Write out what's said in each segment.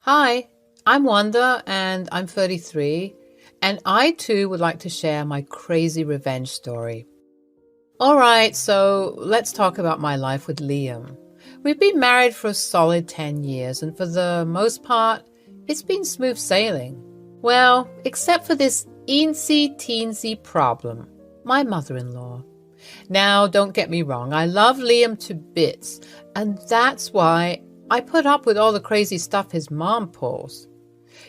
Hi, I'm Wanda and I'm 33, and I too would like to share my crazy revenge story. All right, so let's talk about my life with Liam. We've been married for a solid 10 years, and for the most part, it's been smooth sailing. Well, except for this eensy teensy problem my mother in law. Now, don't get me wrong, I love Liam to bits, and that's why I put up with all the crazy stuff his mom pulls.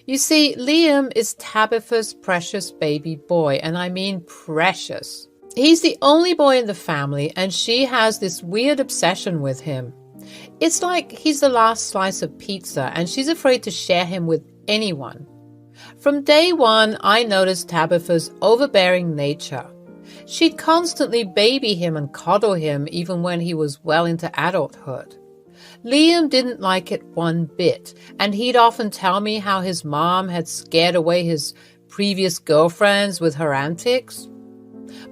You see, Liam is Tabitha's precious baby boy, and I mean precious. He's the only boy in the family, and she has this weird obsession with him. It's like he's the last slice of pizza, and she's afraid to share him with anyone. From day one, I noticed Tabitha's overbearing nature. She'd constantly baby him and coddle him even when he was well into adulthood. Liam didn't like it one bit, and he'd often tell me how his mom had scared away his previous girlfriends with her antics.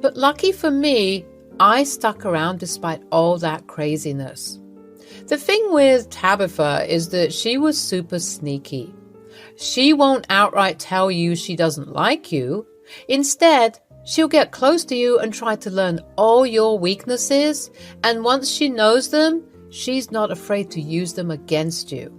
But lucky for me, I stuck around despite all that craziness. The thing with Tabitha is that she was super sneaky. She won't outright tell you she doesn't like you. Instead, she'll get close to you and try to learn all your weaknesses, and once she knows them, she's not afraid to use them against you.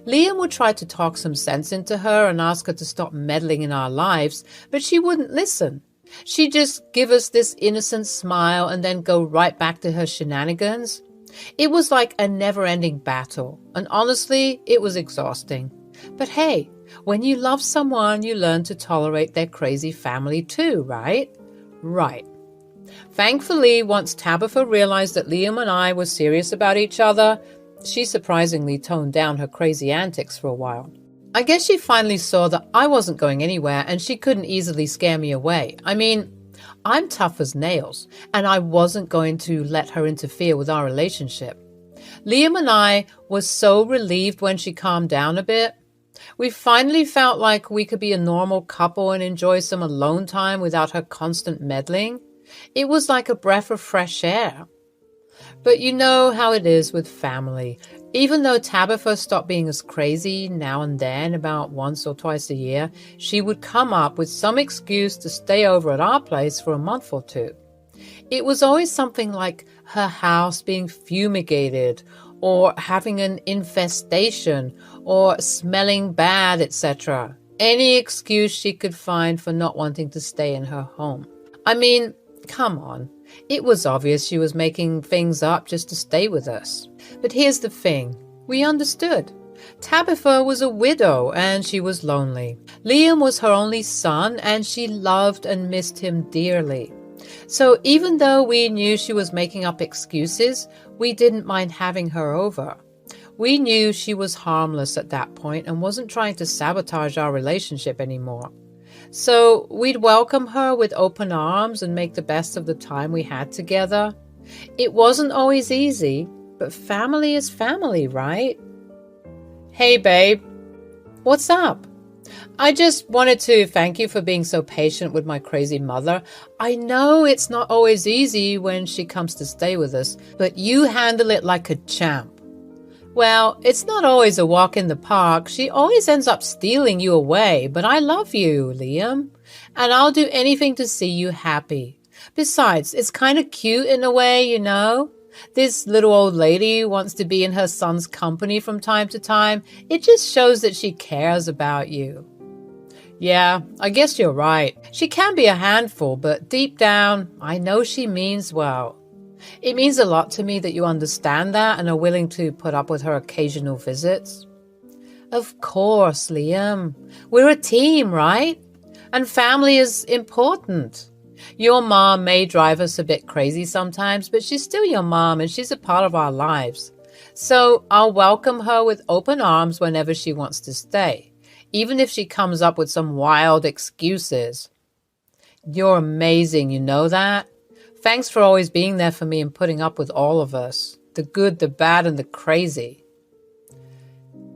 Liam would try to talk some sense into her and ask her to stop meddling in our lives, but she wouldn't listen. She'd just give us this innocent smile and then go right back to her shenanigans. It was like a never-ending battle, and honestly, it was exhausting. But hey, when you love someone, you learn to tolerate their crazy family too, right? Right. Thankfully, once Tabitha realized that Liam and I were serious about each other, she surprisingly toned down her crazy antics for a while. I guess she finally saw that I wasn't going anywhere and she couldn't easily scare me away. I mean, I'm tough as nails, and I wasn't going to let her interfere with our relationship. Liam and I were so relieved when she calmed down a bit. We finally felt like we could be a normal couple and enjoy some alone time without her constant meddling. It was like a breath of fresh air. But you know how it is with family. Even though Tabitha stopped being as crazy now and then, about once or twice a year, she would come up with some excuse to stay over at our place for a month or two. It was always something like her house being fumigated, or having an infestation, or smelling bad, etc. Any excuse she could find for not wanting to stay in her home. I mean, come on. It was obvious she was making things up just to stay with us. But here's the thing. We understood. Tabitha was a widow and she was lonely. Liam was her only son and she loved and missed him dearly. So even though we knew she was making up excuses, we didn't mind having her over. We knew she was harmless at that point and wasn't trying to sabotage our relationship anymore. So we'd welcome her with open arms and make the best of the time we had together. It wasn't always easy, but family is family, right? Hey, babe. What's up? I just wanted to thank you for being so patient with my crazy mother. I know it's not always easy when she comes to stay with us, but you handle it like a champ. Well, it's not always a walk in the park. She always ends up stealing you away, but I love you, Liam, and I'll do anything to see you happy. Besides, it's kind of cute in a way, you know? This little old lady wants to be in her son's company from time to time. It just shows that she cares about you. Yeah, I guess you're right. She can be a handful, but deep down, I know she means well. It means a lot to me that you understand that and are willing to put up with her occasional visits. Of course, Liam. We're a team, right? And family is important. Your mom may drive us a bit crazy sometimes, but she's still your mom and she's a part of our lives. So I'll welcome her with open arms whenever she wants to stay, even if she comes up with some wild excuses. You're amazing, you know that? Thanks for always being there for me and putting up with all of us, the good, the bad, and the crazy.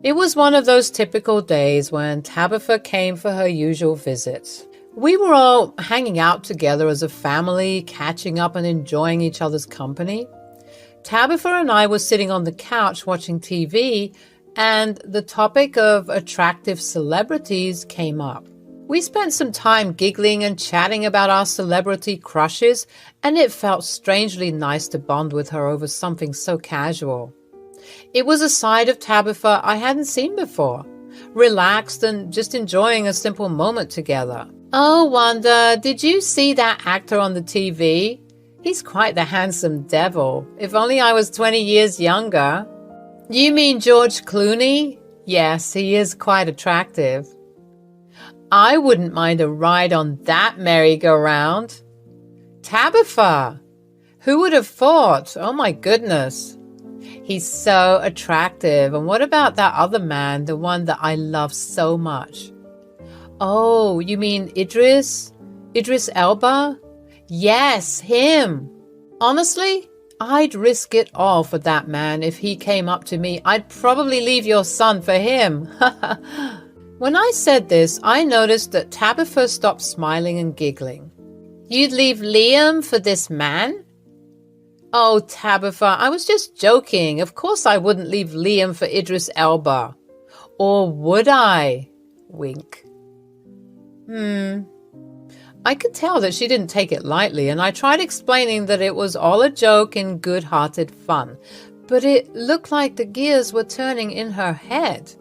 It was one of those typical days when Tabitha came for her usual visits. We were all hanging out together as a family, catching up and enjoying each other's company. Tabitha and I were sitting on the couch watching TV, and the topic of attractive celebrities came up. We spent some time giggling and chatting about our celebrity crushes, and it felt strangely nice to bond with her over something so casual. It was a side of Tabitha I hadn't seen before, relaxed and just enjoying a simple moment together. Oh, Wanda, did you see that actor on the TV? He's quite the handsome devil. If only I was 20 years younger. You mean George Clooney? Yes, he is quite attractive. I wouldn't mind a ride on that merry-go-round. Tabitha! Who would have thought? Oh my goodness. He's so attractive. And what about that other man, the one that I love so much? Oh, you mean Idris? Idris Elba? Yes, him. Honestly, I'd risk it all for that man. If he came up to me, I'd probably leave your son for him. When I said this, I noticed that Tabitha stopped smiling and giggling. You'd leave Liam for this man? Oh, Tabitha, I was just joking. Of course I wouldn't leave Liam for Idris Elba. Or would I? Wink. I could tell that she didn't take it lightly, and I tried explaining that it was all a joke in good-hearted fun. But it looked like the gears were turning in her head.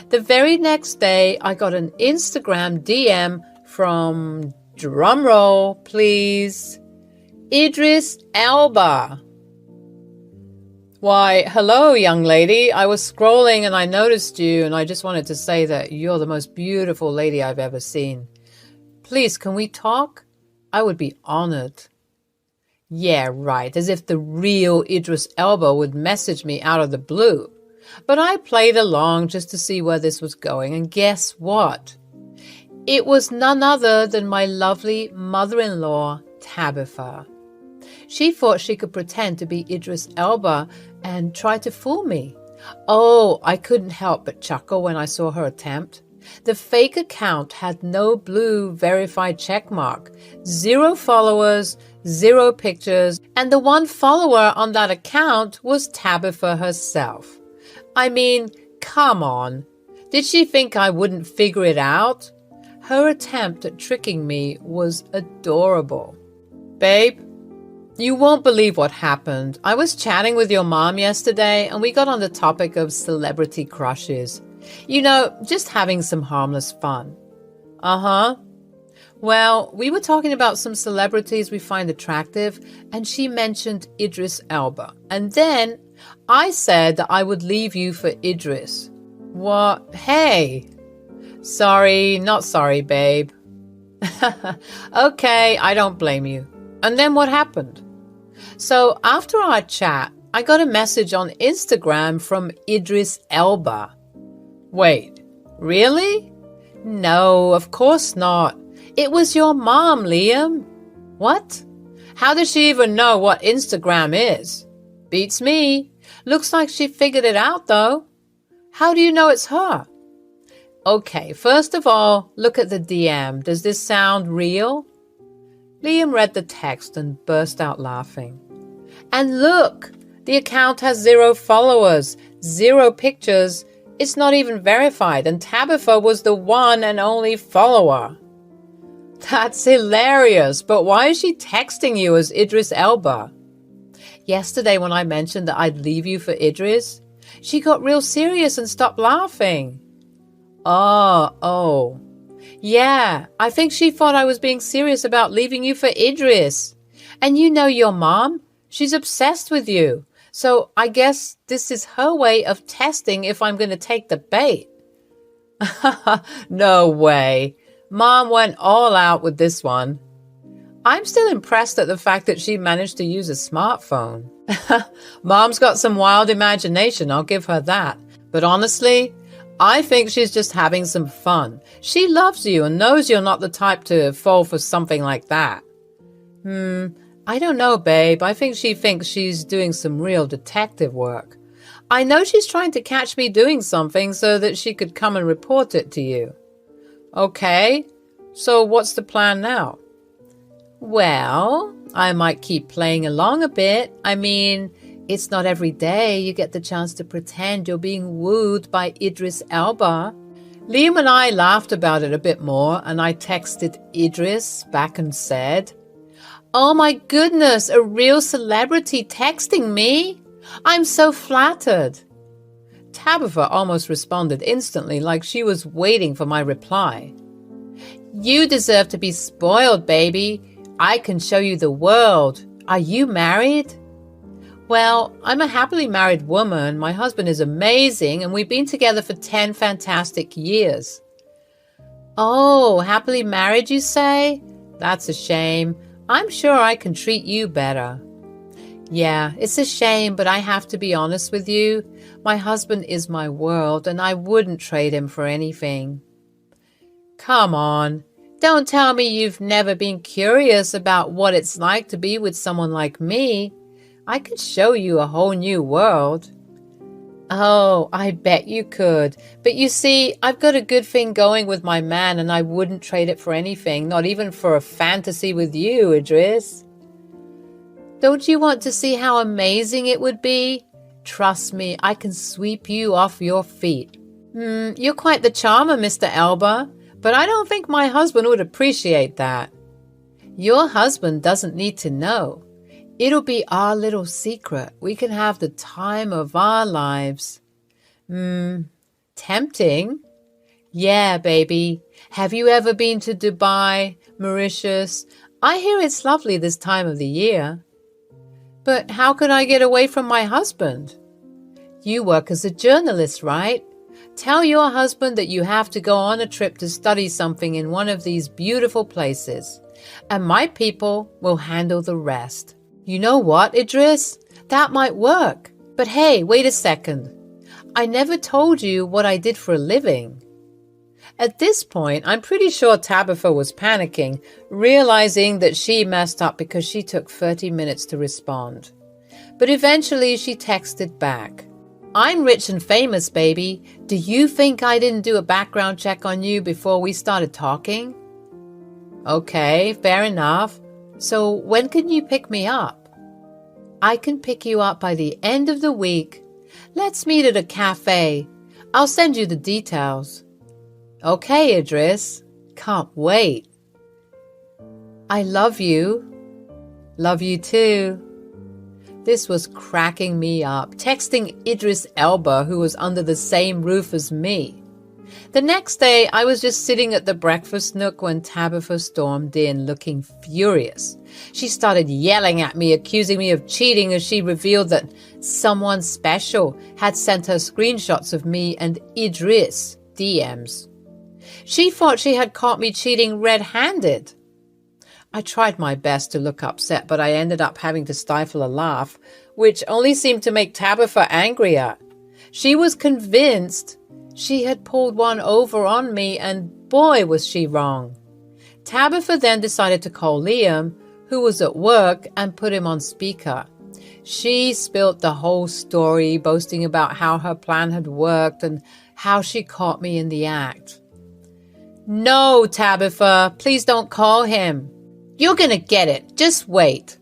The very next day, I got an Instagram DM from, drumroll please, Idris Elba. Why, hello, young lady. I was scrolling and I noticed you, and I just wanted to say that you're the most beautiful lady I've ever seen. Please, can we talk? I would be honored. Yeah, right, as if the real Idris Elba would message me out of the blue. But I played along just to see where this was going, and guess what? It was none other than my lovely mother-in-law, Tabitha. She thought she could pretend to be Idris Elba and try to fool me. Oh, I couldn't help but chuckle when I saw her attempt. The fake account had no blue verified checkmark, 0 followers, 0 pictures, and the one follower on that account was Tabitha herself. I mean, come on. Did she think I wouldn't figure it out? Her attempt at tricking me was adorable. Babe, you won't believe what happened. I was chatting with your mom yesterday, and we got on the topic of celebrity crushes. You know, just having some harmless fun. Uh-huh. Well, we were talking about some celebrities we find attractive, and she mentioned Idris Elba. And then I said that I would leave you for Idris. What? Hey! Sorry, not sorry, babe. Okay, I don't blame you. And then what happened? So after our chat, I got a message on Instagram from Idris Elba. Wait, really? No, of course not. It was your mom, Liam. What? How does she even know what Instagram is? Beats me. Looks like she figured it out, though. How do you know it's her? Okay, first of all, look at the DM. Does this sound real? Liam read the text and burst out laughing. And look, the account has 0 followers, 0 pictures. It's not even verified, and Tabitha was the one and only follower. That's hilarious, but why is she texting you as Idris Elba? Yesterday when I mentioned that I'd leave you for Idris, she got real serious and stopped laughing. Oh. Yeah, I think she thought I was being serious about leaving you for Idris. And you know your mom, she's obsessed with you. So I guess this is her way of testing if I'm going to take the bait. No way. Mom went all out with this one. I'm still impressed at the fact that she managed to use a smartphone. Mom's got some wild imagination, I'll give her that. But honestly, I think she's just having some fun. She loves you and knows you're not the type to fall for something like that. I don't know, babe. I think she thinks she's doing some real detective work. I know she's trying to catch me doing something so that she could come and report it to you. Okay, so what's the plan now? Well, I might keep playing along a bit. I mean, It's not every day you get the chance to pretend you're being wooed by Idris Elba. Liam and I laughed about it a bit more, and I texted Idris back and said, "Oh my goodness, a real celebrity texting me? I'm so flattered." Tabitha almost responded instantly, like she was waiting for my reply. "You deserve to be spoiled, baby. I can show you the world. Are you married?" "Well, I'm a happily married woman. My husband is amazing, and we've been together for 10 fantastic years." "Oh, happily married, you say? That's a shame. I'm sure I can treat you better." "Yeah, it's a shame, but I have to be honest with you. My husband is my world, and I wouldn't trade him for anything." "Come on. Don't tell me you've never been curious about what it's like to be with someone like me. I could show you a whole new world." "Oh, I bet you could. But you see, I've got a good thing going with my man, and I wouldn't trade it for anything, not even for a fantasy with you, Idris." "Don't you want to see how amazing it would be? Trust me, I can sweep you off your feet." You're quite the charmer, Mr. Elba, but I don't think my husband would appreciate that." "Your husband doesn't need to know. It'll be our little secret. We can have the time of our lives." Tempting? Yeah, baby. Have you ever been to Dubai, Mauritius? I hear it's lovely this time of the year. "But how could I get away from my husband?" "You work as a journalist, right? Tell your husband that you have to go on a trip to study something in one of these beautiful places, and my people will handle the rest." "You know what, Idris? That might work. But hey, wait a second. I never told you what I did for a living." At this point, I'm pretty sure Tabitha was panicking, realizing that she messed up because she took 30 minutes to respond. But eventually she texted back, "I'm rich and famous, baby. Do you think I didn't do a background check on you before we started talking?" "Okay, fair enough. So when can you pick me up?" "I can pick you up by the end of the week. Let's meet at a cafe. I'll send you the details." "Okay, Idris. Can't wait." "I love you." "Love you too." This was cracking me up, texting Idris Elba, who was under the same roof as me. The next day, I was just sitting at the breakfast nook when Tabitha stormed in, looking furious. She started yelling at me, accusing me of cheating as she revealed that someone special had sent her screenshots of me and Idris DMs. She thought she had caught me cheating red-handed. I tried my best to look upset, but I ended up having to stifle a laugh, which only seemed to make Tabitha angrier. She was convinced she had pulled one over on me, and boy was she wrong. Tabitha then decided to call Liam, who was at work, and put him on speaker. She spilt the whole story, boasting about how her plan had worked and how she caught me in the act. "No, Tabitha, please don't call him. You're gonna get it. Just wait."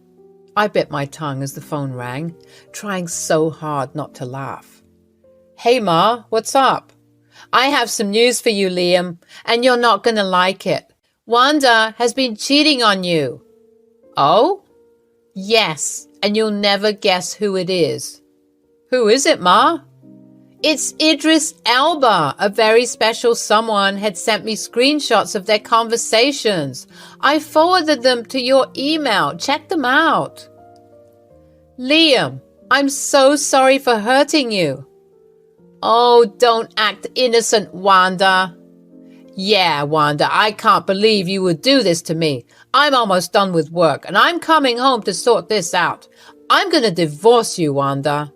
I bit my tongue as the phone rang, trying so hard not to laugh. "Hey, Ma, what's up?" "I have some news for you, Liam, and you're not gonna like it. Wanda has been cheating on you." "Oh?" "Yes, and you'll never guess who it is." "Who is it, Ma?" "It's Idris Elba. A very special someone had sent me screenshots of their conversations. I forwarded them to your email. Check them out." "Liam, I'm so sorry for hurting you." "Oh, don't act innocent, Wanda." "Yeah, Wanda, I can't believe you would do this to me. I'm almost done with work, and I'm coming home to sort this out. I'm going to divorce you, Wanda."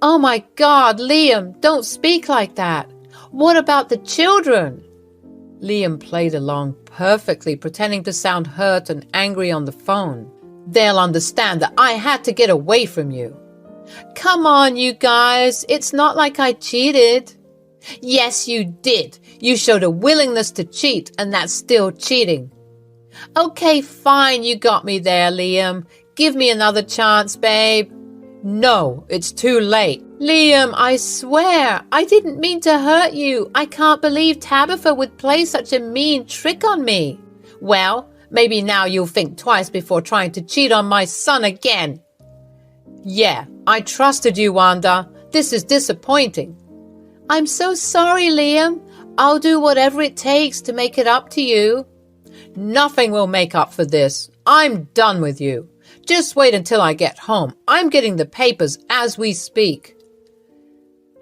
"Oh my God, Liam, don't speak like that. What about the children?" Liam played along perfectly, pretending to sound hurt and angry on the phone. "They'll understand that I had to get away from you." "Come on, you guys. It's not like I cheated." "Yes, you did. You showed a willingness to cheat, and that's still cheating." "Okay, fine, you got me there, Liam. Give me another chance, babe." No, it's too late. Liam, I swear, I didn't mean to hurt you. I can't believe Tabitha would play such a mean trick on me. Well, maybe now you'll think twice before trying to cheat on my son again. Yeah, I trusted you, Wanda. This is disappointing. I'm so sorry, Liam. I'll do whatever it takes to make it up to you. Nothing will make up for this. I'm done with you. Just wait until I get home. I'm getting the papers as we speak.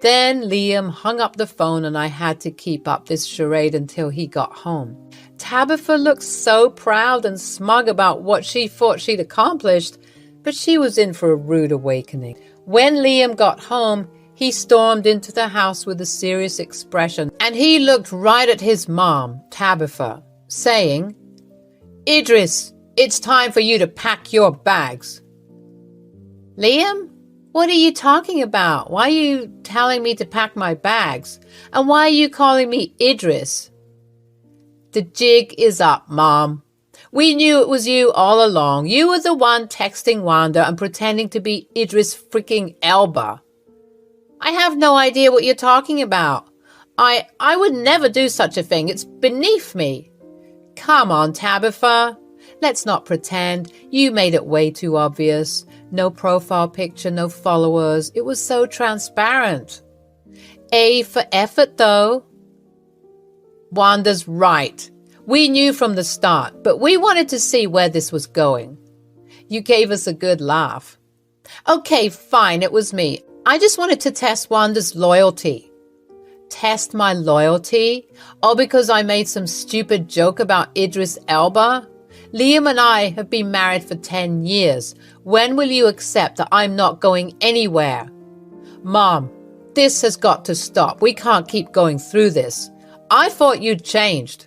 Then Liam hung up the phone and I had to keep up this charade until he got home. Tabitha looked so proud and smug about what she thought she'd accomplished, but she was in for a rude awakening. When Liam got home, he stormed into the house with a serious expression, and he looked right at his mom, Tabitha, saying, "Idris, it's time for you to pack your bags." Liam, what are you talking about? Why are you telling me to pack my bags? And why are you calling me Idris? The jig is up, Mom. We knew it was you all along. You were the one texting Wanda and pretending to be Idris freaking Elba. I have no idea what you're talking about. I would never do such a thing. It's beneath me. Come on, Tabitha. Let's not pretend. You made it way too obvious. No profile picture, no followers. It was so transparent. A for effort, though. Wanda's right. We knew from the start, but we wanted to see where this was going. You gave us a good laugh. Okay, fine, it was me. I just wanted to test Wanda's loyalty. Test my loyalty? All because I made some stupid joke about Idris Elba? Liam and I have been married for 10 years. When will you accept that I'm not going anywhere? Mom, this has got to stop. We can't keep going through this. I thought you'd changed.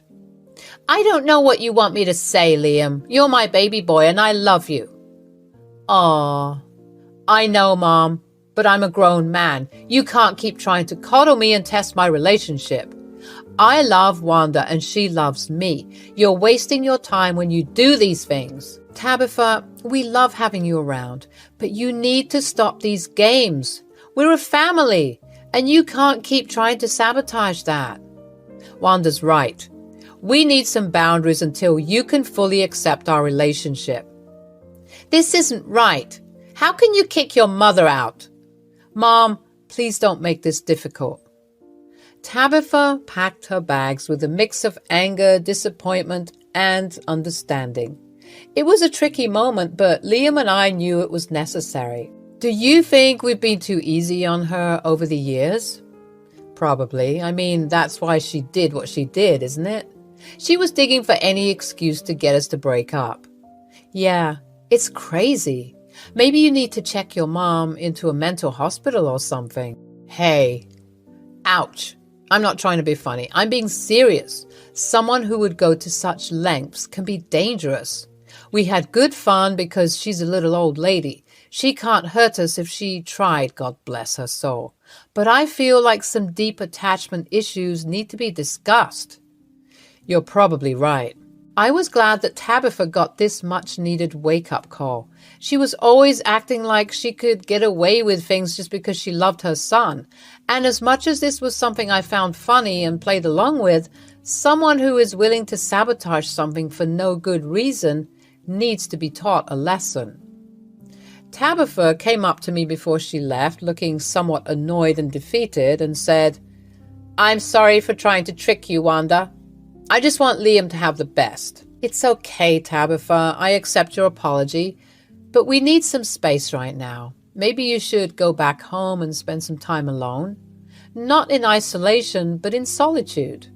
I don't know what you want me to say, Liam. You're my baby boy and I love you. Aw, I know, Mom, but I'm a grown man. You can't keep trying to coddle me and test my relationship. I love Wanda and she loves me. You're wasting your time when you do these things. Tabitha, we love having you around, but you need to stop these games. We're a family, and you can't keep trying to sabotage that. Wanda's right. We need some boundaries until you can fully accept our relationship. This isn't right. How can you kick your mother out? Mom, please don't make this difficult. Tabitha packed her bags with a mix of anger, disappointment, and understanding. It was a tricky moment, but Liam and I knew it was necessary. Do you think we've been too easy on her over the years? Probably. I mean, that's why she did what she did, isn't it? She was digging for any excuse to get us to break up. Yeah, it's crazy. Maybe you need to check your mom into a mental hospital or something. Hey, ouch. I'm not trying to be funny. I'm being serious. Someone who would go to such lengths can be dangerous. We had good fun because she's a little old lady. She can't hurt us if she tried, God bless her soul. But I feel like some deep attachment issues need to be discussed. You're probably right. I was glad that Tabitha got this much-needed wake-up call. She was always acting like she could get away with things just because she loved her son. And as much as this was something I found funny and played along with, someone who is willing to sabotage something for no good reason needs to be taught a lesson. Tabitha came up to me before she left, looking somewhat annoyed and defeated, and said, "I'm sorry for trying to trick you, Wanda. I just want Liam to have the best." It's okay, Tabitha. I accept your apology. But we need some space right now. Maybe you should go back home and spend some time alone. Not in isolation, but in solitude.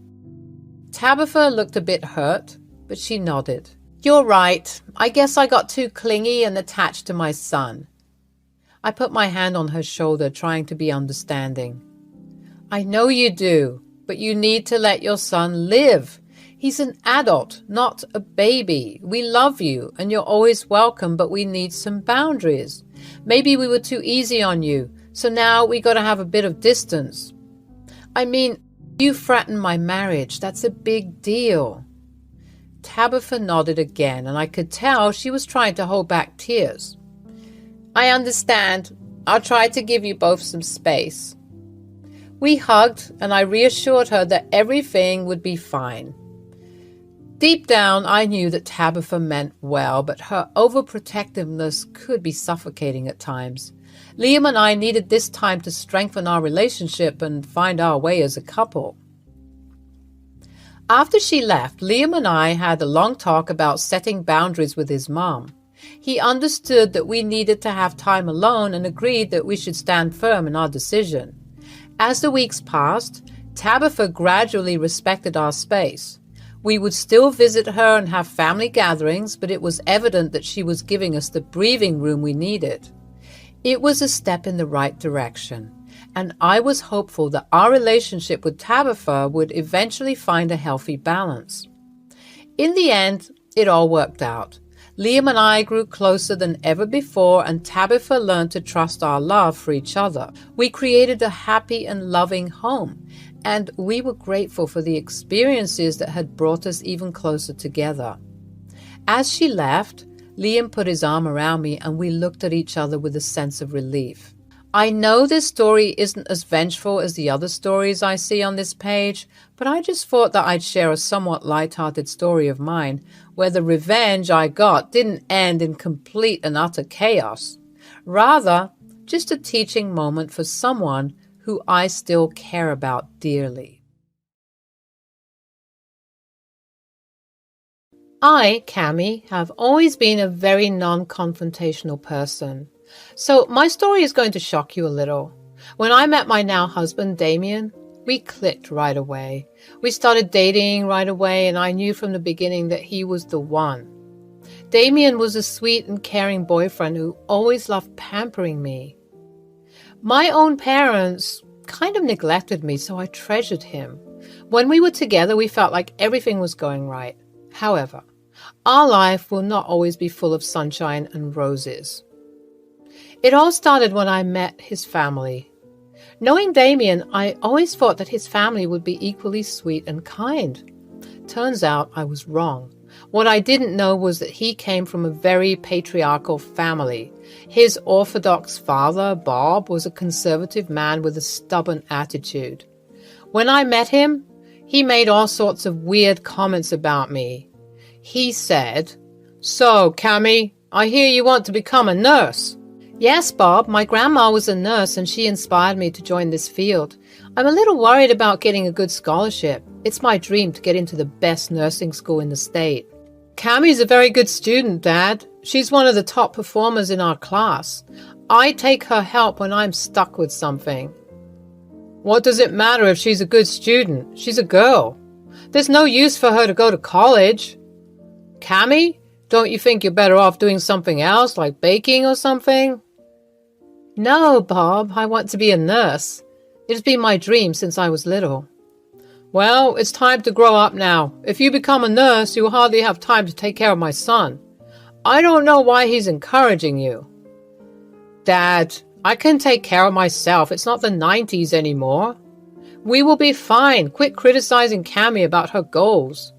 Tabitha looked a bit hurt, but she nodded. You're right. I guess I got too clingy and attached to my son. I put my hand on her shoulder, trying to be understanding. I know you do, but you need to let your son live. He's an adult, not a baby. We love you, and you're always welcome, but we need some boundaries. Maybe we were too easy on you, so now we gotta have a bit of distance. I mean, you threatened my marriage. That's a big deal. Tabitha nodded again, and I could tell she was trying to hold back tears. I understand, I'll try to give you both some space." We hugged, and I reassured her that everything would be fine. Deep down, I knew that Tabitha meant well, but her overprotectiveness could be suffocating at times. Liam and I needed this time to strengthen our relationship and find our way as a couple. After she left, Liam and I had a long talk about setting boundaries with his mom. He understood that we needed to have time alone and agreed that we should stand firm in our decision. As the weeks passed, Tabitha gradually respected our space. We would still visit her and have family gatherings, but it was evident that she was giving us the breathing room we needed. It was a step in the right direction, and I was hopeful that our relationship with Tabitha would eventually find a healthy balance. In the end, it all worked out. Liam and I grew closer than ever before, and Tabitha learned to trust our love for each other. We created a happy and loving home, and we were grateful for the experiences that had brought us even closer together. As she left, Liam put his arm around me, and we looked at each other with a sense of relief. I know this story isn't as vengeful as the other stories I see on this page, but I just thought that I'd share a somewhat light-hearted story of mine, where the revenge I got didn't end in complete and utter chaos. Rather, just a teaching moment for someone who I still care about dearly. I, Cami, have always been a very non-confrontational person. So my story is going to shock you a little. When I met my now husband, Damien, we clicked right away. We started dating right away, and I knew from the beginning that he was the one. Damien was a sweet and caring boyfriend who always loved pampering me. My own parents kind of neglected me, so I treasured him. When we were together, we felt like everything was going right. However, our life will not always be full of sunshine and roses. It all started when I met his family. Knowing Damien, I always thought that his family would be equally sweet and kind. Turns out I was wrong. What I didn't know was that he came from a very patriarchal family. His Orthodox father, Bob, was a conservative man with a stubborn attitude. When I met him, he made all sorts of weird comments about me. He said, "So, Cami, I hear you want to become a nurse." "Yes, Bob, my grandma was a nurse and she inspired me to join this field. I'm a little worried about getting a good scholarship. It's my dream to get into the best nursing school in the state." "Cami's a very good student, Dad. She's one of the top performers in our class. I take her help when I'm stuck with something." "What does it matter if she's a good student? She's a girl. There's no use for her to go to college." "Cami, don't you think you're better off doing something else, like baking or something?" "No, Bob, I want to be a nurse. It has been my dream since I was little." "Well, it's time to grow up now. If you become a nurse, you'll hardly have time to take care of my son. I don't know why he's encouraging you." "Dad, I can take care of myself. It's not the 90s anymore." "We will be fine. Quit criticizing Cami about her goals."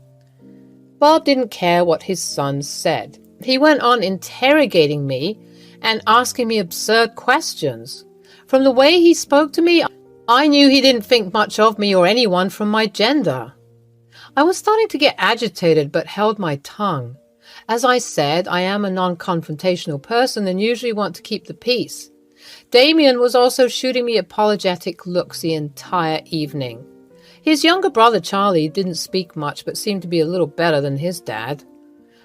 Bob didn't care what his son said. He went on interrogating me and asking me absurd questions. From the way he spoke to me, I knew he didn't think much of me or anyone from my gender. I was starting to get agitated but held my tongue. As I said, I am a non-confrontational person and usually want to keep the peace. Damien was also shooting me apologetic looks the entire evening. His younger brother Charlie didn't speak much but seemed to be a little better than his dad.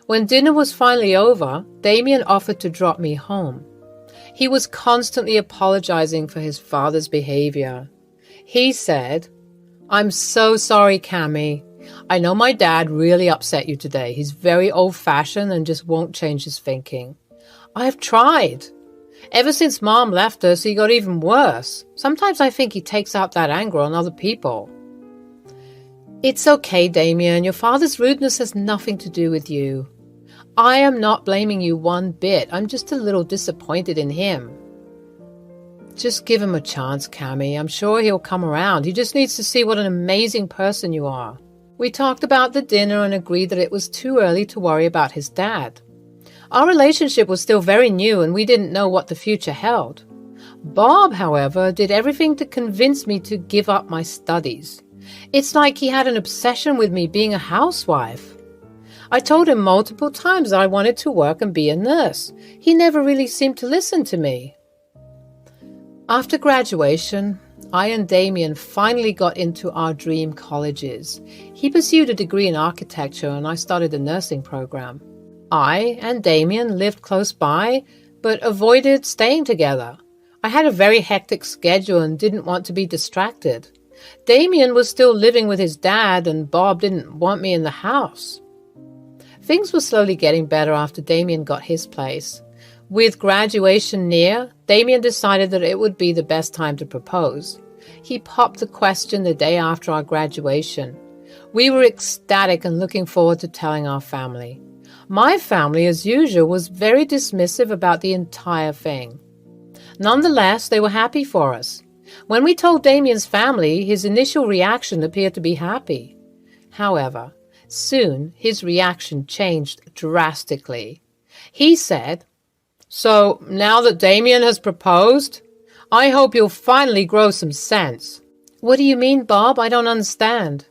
When dinner was finally over, Damien offered to drop me home. He was constantly apologizing for his father's behavior. He said, "I'm so sorry, Cami. I know my dad really upset you today. He's very old-fashioned and just won't change his thinking. I've tried. Ever since Mom left us, he got even worse. Sometimes I think he takes out that anger on other people." "It's okay, Damien. Your father's rudeness has nothing to do with you. I am not blaming you one bit. I'm just a little disappointed in him." "Just give him a chance, Cami. I'm sure he'll come around. He just needs to see what an amazing person you are." We talked about the dinner and agreed that it was too early to worry about his dad. Our relationship was still very new and we didn't know what the future held. Bob, however, did everything to convince me to give up my studies. It's like he had an obsession with me being a housewife. I told him multiple times that I wanted to work and be a nurse. He never really seemed to listen to me. After graduation, I and Damien finally got into our dream colleges. He pursued a degree in architecture and I started a nursing program. I and Damien lived close by, but avoided staying together. I had a very hectic schedule and didn't want to be distracted. Damien was still living with his dad and Bob didn't want me in the house. Things were slowly getting better after Damien got his place. With graduation near, Damien decided that it would be the best time to propose. He popped the question the day after our graduation. We were ecstatic and looking forward to telling our family. My family, as usual, was very dismissive about the entire thing. Nonetheless, they were happy for us. When we told Damien's family, his initial reaction appeared to be happy. However, soon his reaction changed drastically. He said, "So, now that Damien has proposed, I hope you'll finally grow some sense." "What do you mean, Bob? I don't understand."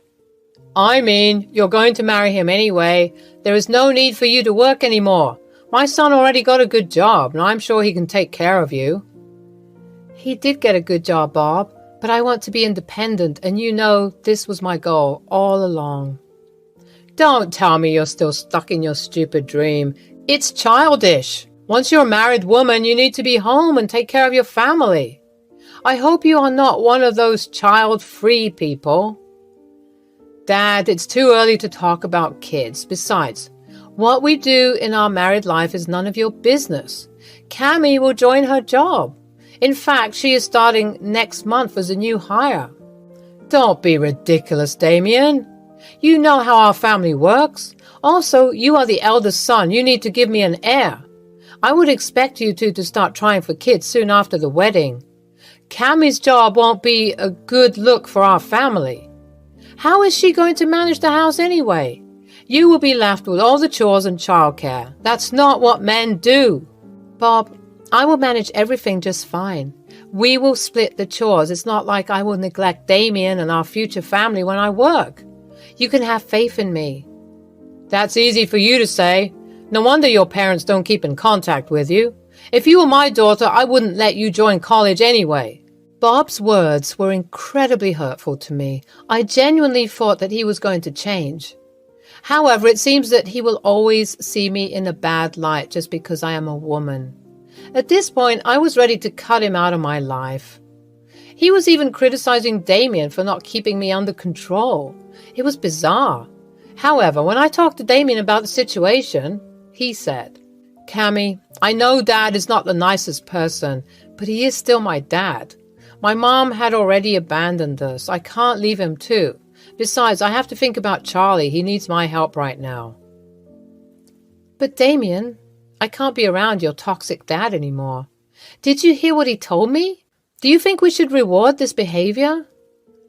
"I mean, you're going to marry him anyway. There is no need for you to work anymore. My son already got a good job, and I'm sure he can take care of you." "He did get a good job, Bob, but I want to be independent, and you know this was my goal all along." "Don't tell me you're still stuck in your stupid dream. It's childish. Once you're a married woman, you need to be home and take care of your family. I hope you are not one of those child-free people." "Dad, it's too early to talk about kids. Besides, what we do in our married life is none of your business. Cammie will join her job. In fact, she is starting next month as a new hire." "Don't be ridiculous, Damien. You know how our family works. Also, you are the eldest son. You need to give me an heir. I would expect you to start trying for kids soon after the wedding. Cammie's job won't be a good look for our family. How is she going to manage the house anyway? You will be left with all the chores and childcare. That's not what men do." "Bob, I will manage everything just fine. We will split the chores. It's not like I will neglect Damien and our future family when I work. You can have faith in me." "That's easy for you to say. No wonder your parents don't keep in contact with you. If you were my daughter, I wouldn't let you join college anyway." Bob's words were incredibly hurtful to me. I genuinely thought that he was going to change. However, it seems that he will always see me in a bad light just because I am a woman. At this point, I was ready to cut him out of my life. He was even criticizing Damien for not keeping me under control. It was bizarre. However, when I talked to Damien about the situation, he said, "Cammie, I know Dad is not the nicest person, but he is still my dad. My mom had already abandoned us. I can't leave him too. Besides, I have to think about Charlie. He needs my help right now." "But Damien, I can't be around your toxic dad anymore. Did you hear what he told me? Do you think we should reward this behavior?"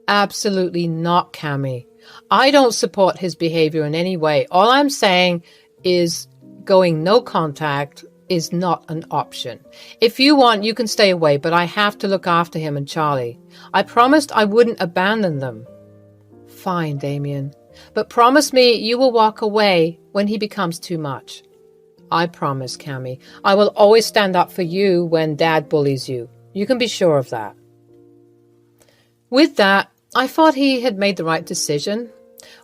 "Absolutely not, Cammie. I don't support his behavior in any way. All I'm saying is going no contact is not an option. If you want, you can stay away, but I have to look after him and Charlie. I promised I wouldn't abandon them." "Fine, Damien, but promise me you will walk away when he becomes too much." "I promise, Cammie. I will always stand up for you when Dad bullies you. You can be sure of that." With that, I thought he had made the right decision.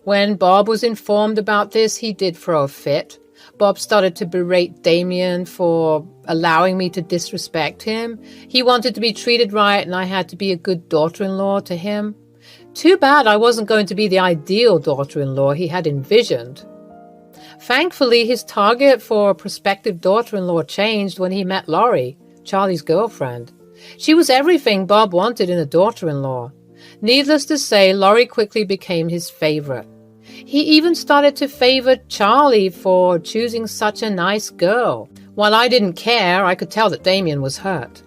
When Bob was informed about this, he did throw a fit. Bob started to berate Damien for allowing me to disrespect him. He wanted to be treated right, and I had to be a good daughter-in-law to him. Too bad I wasn't going to be the ideal daughter-in-law he had envisioned. Thankfully, his target for a prospective daughter-in-law changed when he met Laurie, Charlie's girlfriend. She was everything Bob wanted in a daughter-in-law. Needless to say, Laurie quickly became his favorite. He even started to favor Charlie for choosing such a nice girl. While I didn't care, I could tell that Damien was hurt.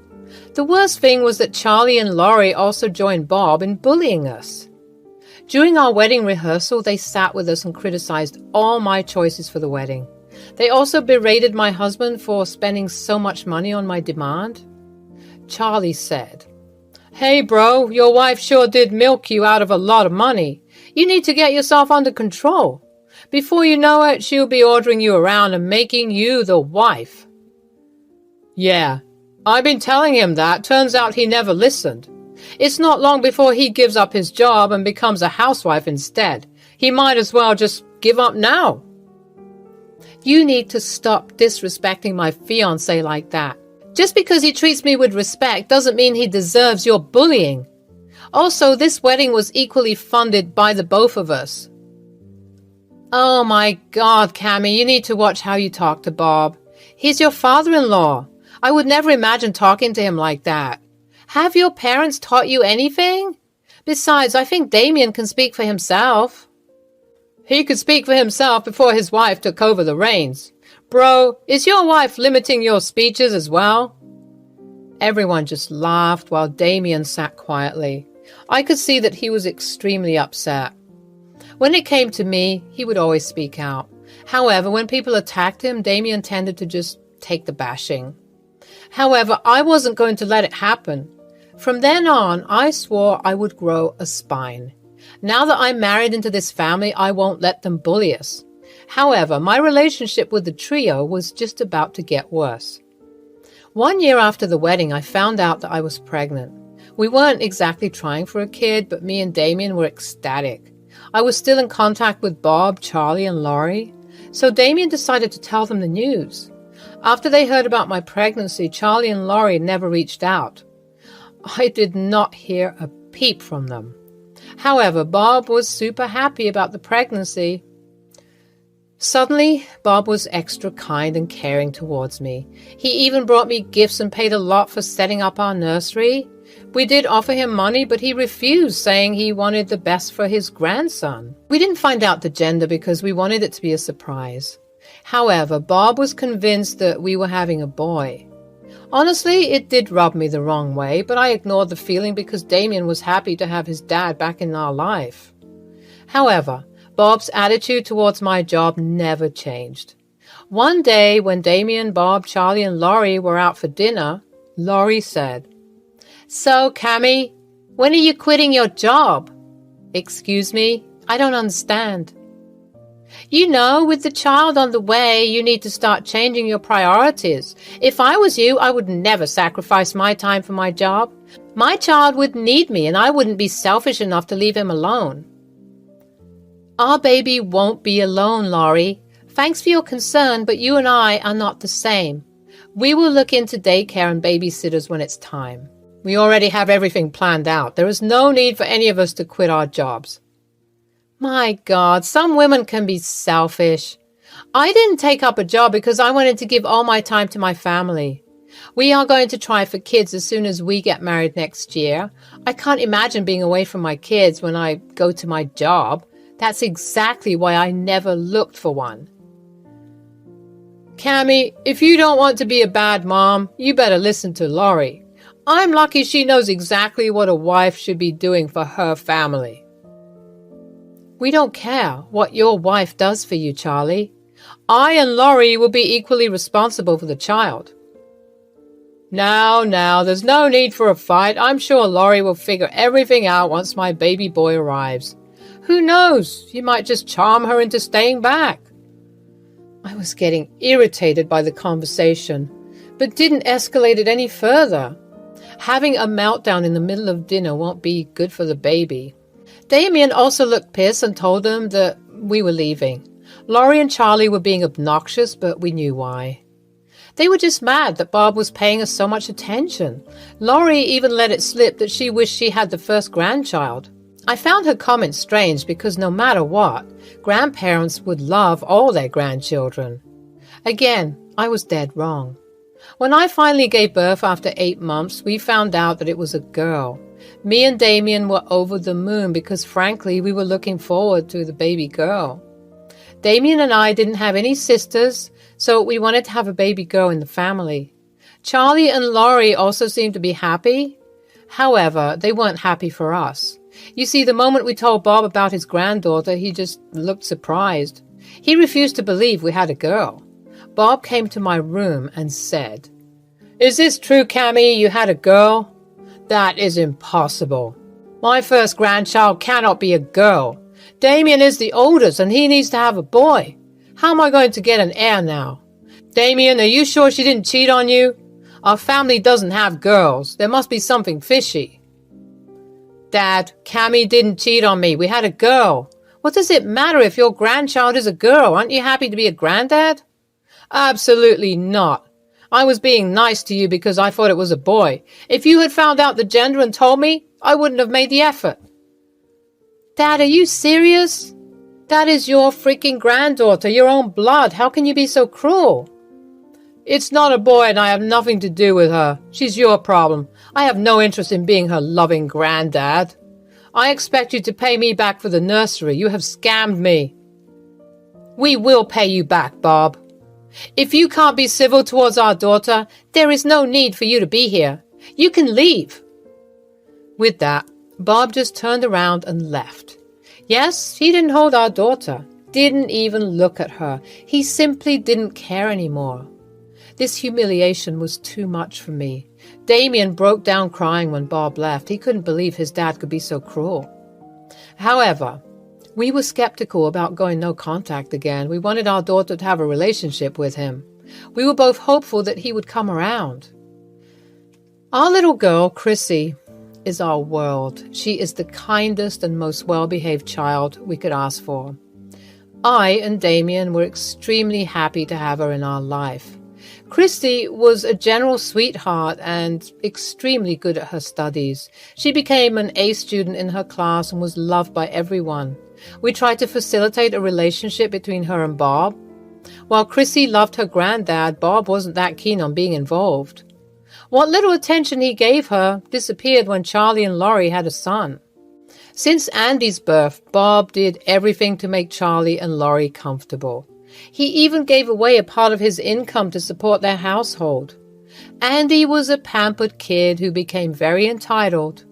The worst thing was that Charlie and Laurie also joined Bob in bullying us. During our wedding rehearsal, they sat with us and criticized all my choices for the wedding. They also berated my husband for spending so much money on my demand. Charlie said, "Hey bro, your wife sure did milk you out of a lot of money. You need to get yourself under control. Before you know it, she'll be ordering you around and making you the wife." Yeah, I've been telling him that. Turns out he never listened. It's not long before he gives up his job and becomes a housewife instead. He might as well just give up now. You need to stop disrespecting my fiancé like that. Just because he treats me with respect doesn't mean he deserves your bullying. Also, this wedding was equally funded by the both of us. Oh my God, Cammy, you need to watch how you talk to Bob. He's your father-in-law. I would never imagine talking to him like that. Have your parents taught you anything? Besides, I think Damien can speak for himself. He could speak for himself before his wife took over the reins. Bro, is your wife limiting your speeches as well? Everyone just laughed while Damien sat quietly. I could see that he was extremely upset. When it came to me, he would always speak out. However, when people attacked him, Damien tended to just take the bashing. However, I wasn't going to let it happen. From then on, I swore I would grow a spine. Now that I'm married into this family, I won't let them bully us. However, my relationship with the trio was just about to get worse. 1 year after the wedding, I found out that I was pregnant. We weren't exactly trying for a kid, but me and Damien were ecstatic. I was still in contact with Bob, Charlie, and Laurie, so Damien decided to tell them the news. After they heard about my pregnancy, Charlie and Laurie never reached out. I did not hear a peep from them. However, Bob was super happy about the pregnancy. Suddenly, Bob was extra kind and caring towards me. He even brought me gifts and paid a lot for setting up our nursery. We did offer him money, but he refused, saying he wanted the best for his grandson. We didn't find out the gender because we wanted it to be a surprise. However, Bob was convinced that we were having a boy. Honestly, it did rub me the wrong way, but I ignored the feeling because Damien was happy to have his dad back in our life. However, Bob's attitude towards my job never changed. One day, when Damien, Bob, Charlie, and Laurie were out for dinner, Laurie said, "So, Cammy, when are you quitting your job?" "Excuse me? I don't understand." "You know, with the child on the way, you need to start changing your priorities. If I was you, I would never sacrifice my time for my job. My child would need me, and I wouldn't be selfish enough to leave him alone." "Our baby won't be alone, Laurie. Thanks for your concern, but you and I are not the same. We will look into daycare and babysitters when it's time. We already have everything planned out. There is no need for any of us to quit our jobs." My God, some women can be selfish. I didn't take up a job because I wanted to give all my time to my family. We are going to try for kids as soon as we get married next year. I can't imagine being away from my kids when I go to my job. That's exactly why I never looked for one. Cammy, if you don't want to be a bad mom, you better listen to Laurie. I'm lucky she knows exactly what a wife should be doing for her family. We don't care what your wife does for you, Charlie. I and Laurie will be equally responsible for the child. Now, there's no need for a fight. I'm sure Laurie will figure everything out once my baby boy arrives. Who knows? You might just charm her into staying back. I was getting irritated by the conversation, but didn't escalate it any further. Having a meltdown in the middle of dinner won't be good for the baby. Damien also looked pissed and told them that we were leaving. Laurie and Charlie were being obnoxious, but we knew why. They were just mad that Bob was paying us so much attention. Laurie even let it slip that she wished she had the first grandchild. I found her comment strange because no matter what, grandparents would love all their grandchildren. Again, I was dead wrong. When I finally gave birth after 8 months, we found out that it was a girl. Me and Damien were over the moon because, frankly, we were looking forward to the baby girl. Damien and I didn't have any sisters, so we wanted to have a baby girl in the family. Charlie and Laurie also seemed to be happy. However, they weren't happy for us. You see, the moment we told Bob about his granddaughter, he just looked surprised. He refused to believe we had a girl. Bob came to my room and said, Is this true, Cammy? You had a girl? That is impossible. My first grandchild cannot be a girl. Damien is the oldest and he needs to have a boy. How am I going to get an heir now? Damien, are you sure she didn't cheat on you? Our family doesn't have girls. There must be something fishy. Dad, Cammy didn't cheat on me. We had a girl. What does it matter if your grandchild is a girl? Aren't you happy to be a granddad? Absolutely not. I was being nice to you because I thought it was a boy. If you had found out the gender and told me, I wouldn't have made the effort. Dad, are you serious? That is your freaking granddaughter, your own blood. How can you be so cruel? It's not a boy and I have nothing to do with her. She's your problem. I have no interest in being her loving granddad. I expect you to pay me back for the nursery. You have scammed me. We will pay you back, Bob. If you can't be civil towards our daughter, there is no need for you to be here. You can leave. With that, Bob just turned around and left. Yes, he didn't hold our daughter, didn't even look at her. He simply didn't care anymore. This humiliation was too much for me. Damien broke down crying when Bob left. He couldn't believe his dad could be so cruel. However, we were skeptical about going no contact again. We wanted our daughter to have a relationship with him. We were both hopeful that he would come around. Our little girl, Chrissy, is our world. She is the kindest and most well-behaved child we could ask for. I and Damien were extremely happy to have her in our life. Christy was a general sweetheart and extremely good at her studies. She became an A student in her class and was loved by everyone. We tried to facilitate a relationship between her and Bob. While Chrissy loved her granddad, Bob wasn't that keen on being involved. What little attention he gave her disappeared when Charlie and Laurie had a son. Since Andy's birth, Bob did everything to make Charlie and Laurie comfortable. He even gave away a part of his income to support their household. Andy was a pampered kid who became very entitled.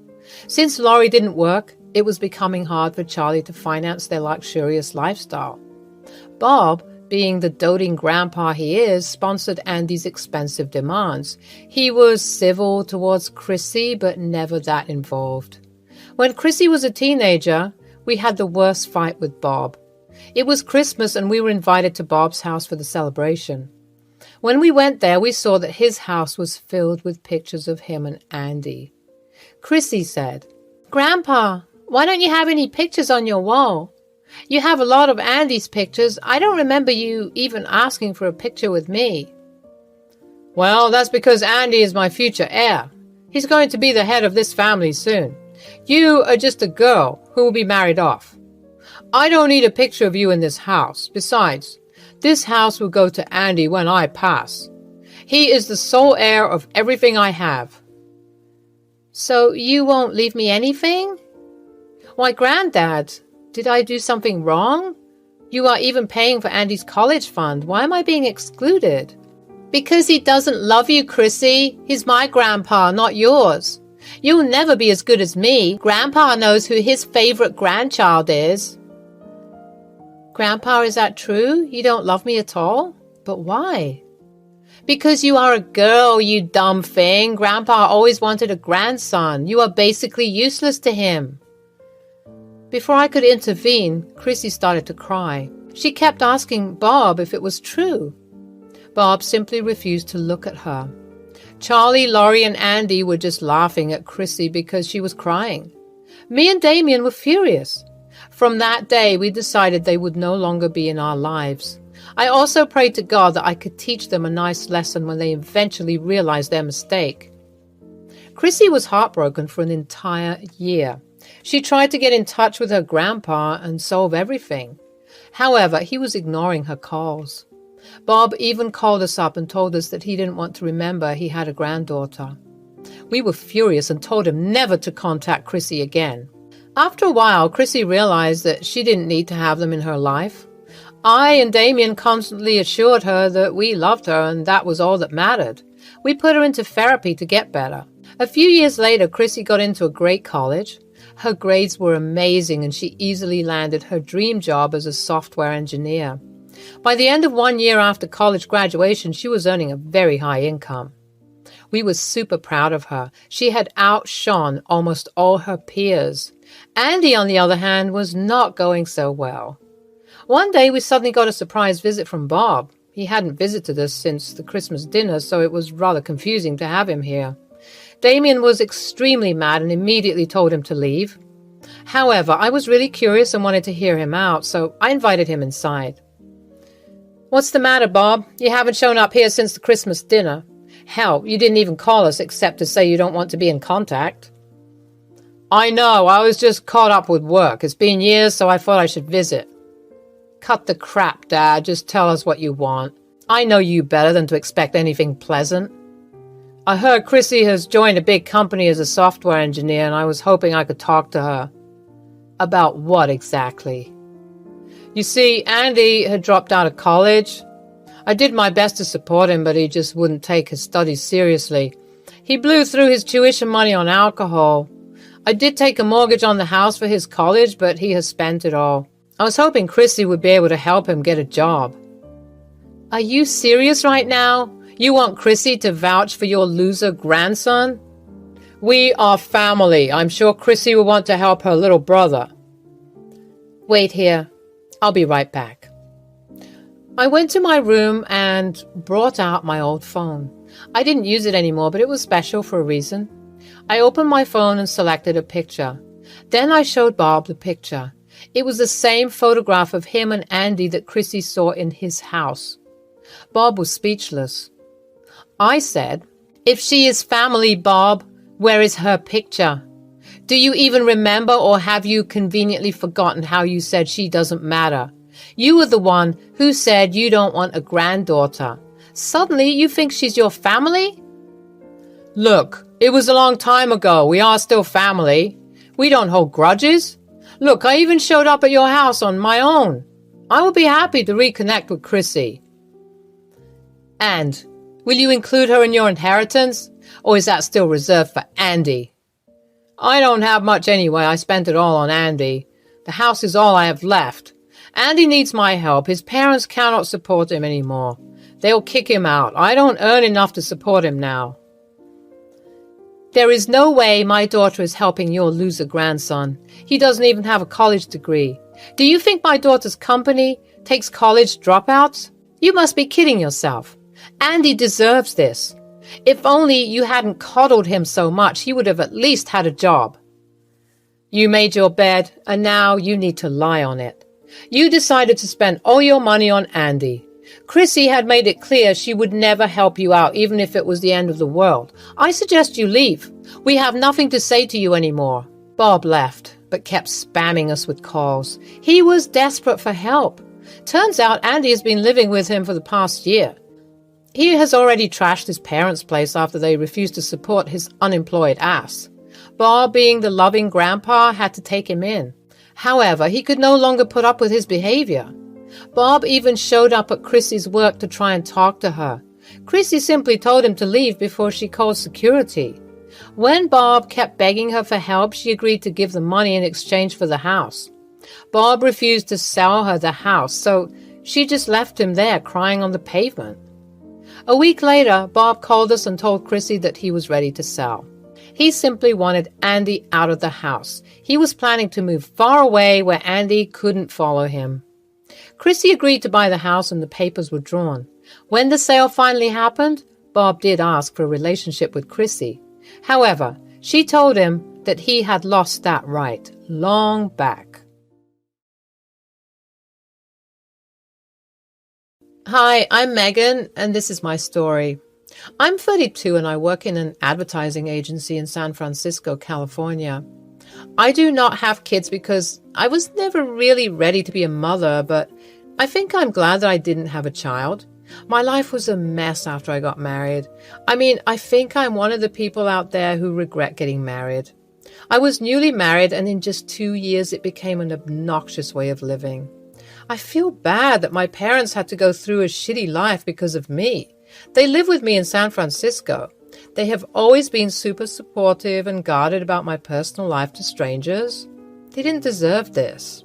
Since Laurie didn't work, it was becoming hard for Charlie to finance their luxurious lifestyle. Bob, being the doting grandpa he is, sponsored Andy's expensive demands. He was civil towards Chrissy, but never that involved. When Chrissy was a teenager, we had the worst fight with Bob. It was Christmas and we were invited to Bob's house for the celebration. When we went there, we saw that his house was filled with pictures of him and Andy. Chrissy said, "Grandpa, why don't you have any pictures on your wall? You have a lot of Andy's pictures. I don't remember you even asking for a picture with me." "Well, that's because Andy is my future heir. He's going to be the head of this family soon. You are just a girl who will be married off. I don't need a picture of you in this house. Besides, this house will go to Andy when I pass. He is the sole heir of everything I have." "So you won't leave me anything?" "Why, Granddad, did I do something wrong? You are even paying for Andy's college fund. Why am I being excluded?" "Because he doesn't love you, Chrissy. He's my grandpa, not yours. You'll never be as good as me. Grandpa knows who his favorite grandchild is." "Grandpa, is that true? You don't love me at all? But why?" "Because you are a girl, you dumb thing. Grandpa always wanted a grandson. You are basically useless to him." Before I could intervene, Chrissy started to cry. She kept asking Bob if it was true. Bob simply refused to look at her. Charlie, Laurie, and Andy were just laughing at Chrissy because she was crying. Me and Damien were furious. From that day, we decided they would no longer be in our lives. I also prayed to God that I could teach them a nice lesson when they eventually realized their mistake. Chrissy was heartbroken for an entire year. She tried to get in touch with her grandpa and solve everything. However, he was ignoring her calls. Bob even called us up and told us that he didn't want to remember he had a granddaughter. We were furious and told him never to contact Chrissy again. After a while, Chrissy realized that she didn't need to have them in her life. I and Damien constantly assured her that we loved her and that was all that mattered. We put her into therapy to get better. A few years later, Chrissy got into a great college. Her grades were amazing and she easily landed her dream job as a software engineer. By the end of 1 year after college graduation, she was earning a very high income. We were super proud of her. She had outshone almost all her peers. Andy, on the other hand, was not going so well. One day we suddenly got a surprise visit from Bob. He hadn't visited us since the Christmas dinner, so it was rather confusing to have him here. Damien was extremely mad and immediately told him to leave. However, I was really curious and wanted to hear him out, so I invited him inside. "What's the matter, Bob? You haven't shown up here since the Christmas dinner. Hell, you didn't even call us except to say you don't want to be in contact." "I know, I was just caught up with work. It's been years, so I thought I should visit." "Cut the crap, Dad. Just tell us what you want. I know you better than to expect anything pleasant." "I heard Chrissy has joined a big company as a software engineer, and I was hoping I could talk to her." "About what exactly?" "You see, Andy had dropped out of college. I did my best to support him, but he just wouldn't take his studies seriously. He blew through his tuition money on alcohol. I did take a mortgage on the house for his college, but he has spent it all. I was hoping Chrissy would be able to help him get a job." "Are you serious right now? You want Chrissy to vouch for your loser grandson?" "We are family. I'm sure Chrissy will want to help her little brother." "Wait here. I'll be right back." I went to my room and brought out my old phone. I didn't use it anymore, but it was special for a reason. I opened my phone and selected a picture. Then I showed Bob the picture. It was the same photograph of him and Andy that Chrissy saw in his house. Bob was speechless. I said, "If she is family, Bob, where is her picture? Do you even remember, or have you conveniently forgotten how you said she doesn't matter? You were the one who said you don't want a granddaughter. Suddenly you think she's your family?" "Look, it was a long time ago. We are still family. We don't hold grudges. Look, I even showed up at your house on my own. I will be happy to reconnect with Chrissy." "And will you include her in your inheritance, or is that still reserved for Andy?" "I don't have much anyway. I spent it all on Andy. The house is all I have left. Andy needs my help. His parents cannot support him anymore. They'll kick him out. I don't earn enough to support him now." "There is no way my daughter is helping your loser grandson. He doesn't even have a college degree. Do you think my daughter's company takes college dropouts? You must be kidding yourself. Andy deserves this. If only you hadn't coddled him so much, he would have at least had a job. You made your bed, and now you need to lie on it. You decided to spend all your money on Andy. Chrissy had made it clear she would never help you out, even if it was the end of the world. I suggest you leave. We have nothing to say to you anymore." Bob left, but kept spamming us with calls. He was desperate for help. Turns out Andy has been living with him for the past year. He has already trashed his parents' place after they refused to support his unemployed ass. Bob, being the loving grandpa, had to take him in. However, he could no longer put up with his behavior. Bob even showed up at Chrissy's work to try and talk to her. Chrissy simply told him to leave before she called security. When Bob kept begging her for help, she agreed to give the money in exchange for the house. Bob refused to sell her the house, so she just left him there crying on the pavement. A week later, Bob called us and told Chrissy that he was ready to sell. He simply wanted Andy out of the house. He was planning to move far away where Andy couldn't follow him. Chrissy agreed to buy the house and the papers were drawn. When the sale finally happened, Bob did ask for a relationship with Chrissy. However, she told him that he had lost that right long back. Hi, I'm Megan, and this is my story. I'm 32 and I work in an advertising agency in San Francisco, California. I do not have kids because I was never really ready to be a mother, but I think I'm glad that I didn't have a child. My life was a mess after I got married. I think I'm one of the people out there who regret getting married. I was newly married, and in just 2 years it became an obnoxious way of living. I feel bad that my parents had to go through a shitty life because of me. They live with me in San Francisco. They have always been super supportive and guarded about my personal life to strangers. They didn't deserve this.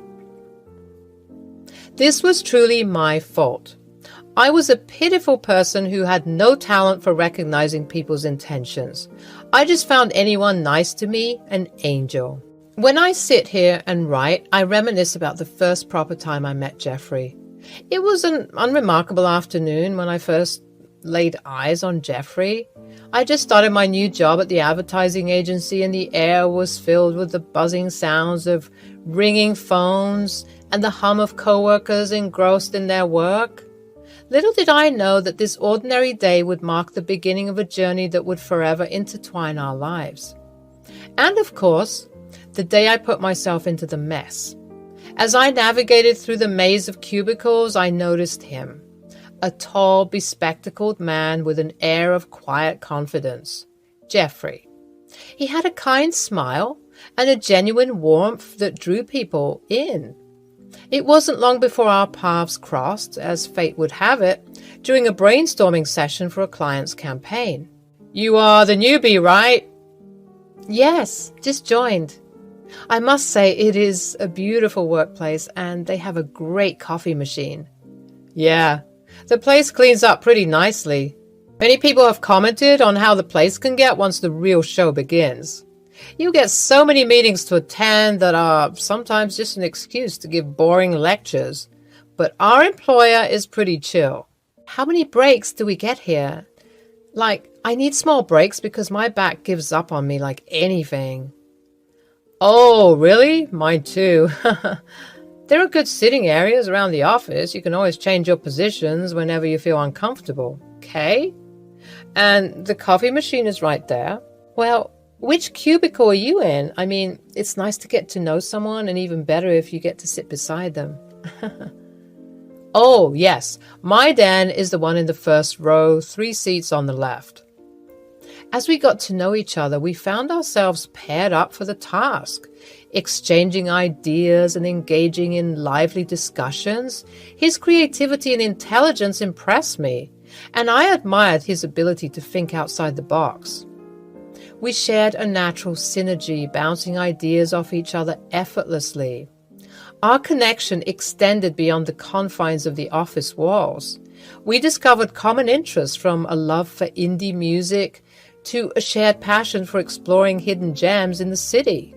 This was truly my fault. I was a pitiful person who had no talent for recognizing people's intentions. I just found anyone nice to me an angel. When I sit here and write, I reminisce about the first proper time I met Jeffrey. It was an unremarkable afternoon when I first laid eyes on Jeffrey. I just started my new job at the advertising agency, and the air was filled with the buzzing sounds of ringing phones and the hum of coworkers engrossed in their work. Little did I know that this ordinary day would mark the beginning of a journey that would forever intertwine our lives. And of course, the day I put myself into the mess. As I navigated through the maze of cubicles, I noticed him, a tall, bespectacled man with an air of quiet confidence. Jeffrey. He had a kind smile and a genuine warmth that drew people in. It wasn't long before our paths crossed, as fate would have it, during a brainstorming session for a client's campaign. "You are the newbie, right?" "Yes, just joined. I must say it is a beautiful workplace and they have a great coffee machine." "Yeah, the place cleans up pretty nicely. Many people have commented on how the place can get once the real show begins. You get so many meetings to attend that are sometimes just an excuse to give boring lectures. But our employer is pretty chill." "How many breaks do we get here? I need small breaks because my back gives up on me like anything." "Oh, really? Mine too." "There are good sitting areas around the office. You can always change your positions whenever you feel uncomfortable. Okay? And the coffee machine is right there." "Well, which cubicle are you in? I mean, it's nice to get to know someone, and even better if you get to sit beside them." "Oh, yes. My den is the one in the first row, 3 seats on the left." As we got to know each other, we found ourselves paired up for the task, exchanging ideas and engaging in lively discussions. His creativity and intelligence impressed me, and I admired his ability to think outside the box. We shared a natural synergy, bouncing ideas off each other effortlessly. Our connection extended beyond the confines of the office walls. We discovered common interests, from a love for indie music to a shared passion for exploring hidden gems in the city.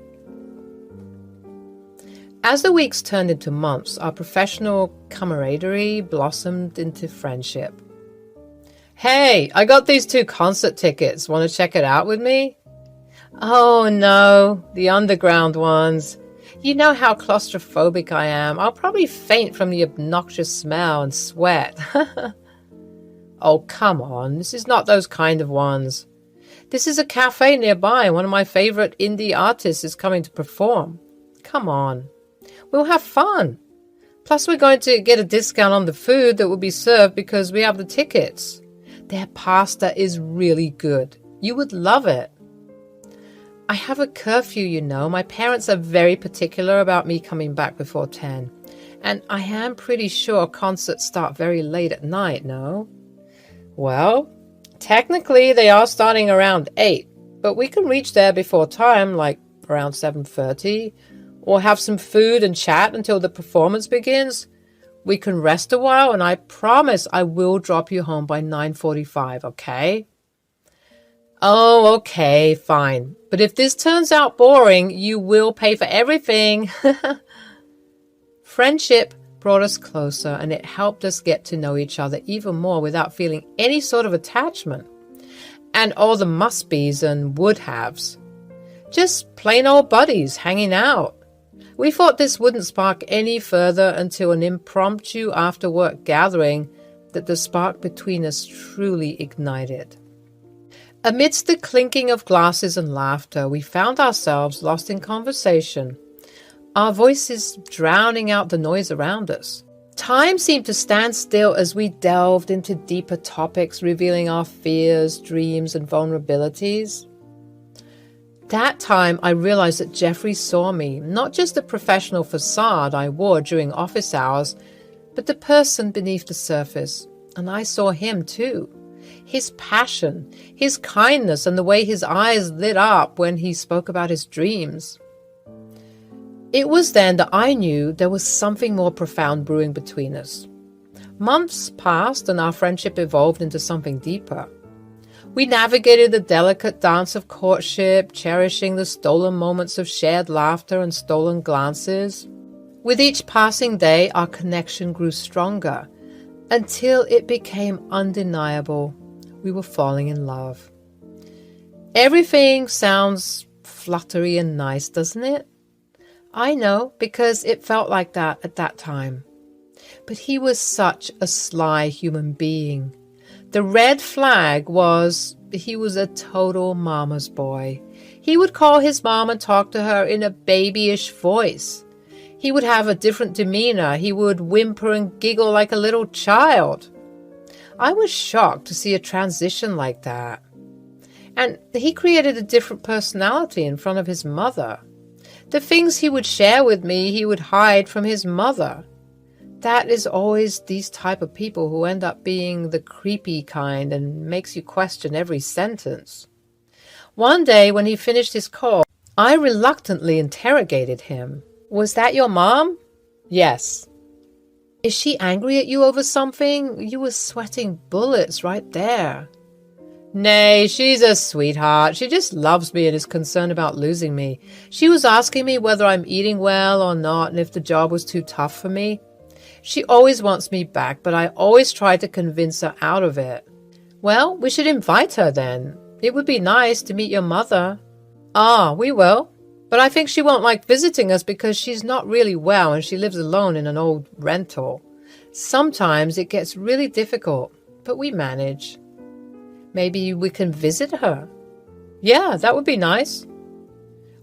As the weeks turned into months, our professional camaraderie blossomed into friendship. "Hey, I got these 2 concert tickets. Want to check it out with me?" "Oh no, the underground ones. You know how claustrophobic I am. I'll probably faint from the obnoxious smell and sweat." "Oh, come on. This is not those kind of ones. This is a cafe nearby. One of my favorite indie artists is coming to perform. Come on. We'll have fun. Plus, we're going to get a discount on the food that will be served because we have the tickets. Their pasta is really good. You would love it." "I have a curfew, you know. My parents are very particular about me coming back before 10. And I am pretty sure concerts start very late at night, no?" "Well, technically they are starting around 8, but we can reach there before time, like around 7:30, or have some food and chat until the performance begins. We can rest a while, and I promise I will drop you home by 9:45, okay?" "Oh, okay, fine. But if this turns out boring, you will pay for everything." Friendship brought us closer, and it helped us get to know each other even more without feeling any sort of attachment. And all the must-be's and would-haves. Just plain old buddies hanging out. We thought this wouldn't spark any further until an impromptu after-work gathering that the spark between us truly ignited. Amidst the clinking of glasses and laughter, we found ourselves lost in conversation, our voices drowning out the noise around us. Time seemed to stand still as we delved into deeper topics, revealing our fears, dreams, and vulnerabilities. That time, I realized that Jeffrey saw me, not just the professional facade I wore during office hours, but the person beneath the surface. And I saw him too. His passion, his kindness, and the way his eyes lit up when he spoke about his dreams. It was then that I knew there was something more profound brewing between us. Months passed and our friendship evolved into something deeper. We navigated the delicate dance of courtship, cherishing the stolen moments of shared laughter and stolen glances. With each passing day, our connection grew stronger until it became undeniable. We were falling in love. Everything sounds fluttery and nice, doesn't it? I know, because it felt like that at that time. But he was such a sly human being. The red flag was he was a total mama's boy. He would call his mom and talk to her in a babyish voice. He would have a different demeanor. He would whimper and giggle like a little child. I was shocked to see a transition like that. And he created a different personality in front of his mother. The things he would share with me, he would hide from his mother. That is always these type of people who end up being the creepy kind and makes you question every sentence. One day when he finished his call, I reluctantly interrogated him. Was that your mom? Yes. Is she angry at you over something? You were sweating bullets right there. Nay, she's a sweetheart. She just loves me and is concerned about losing me. She was asking me whether I'm eating well or not and if the job was too tough for me. She always wants me back, but I always try to convince her out of it. Well, we should invite her then. It would be nice to meet your mother. Ah, we will. But I think she won't like visiting us because she's not really well and she lives alone in an old rental. Sometimes it gets really difficult, but we manage. Maybe we can visit her. Yeah, that would be nice.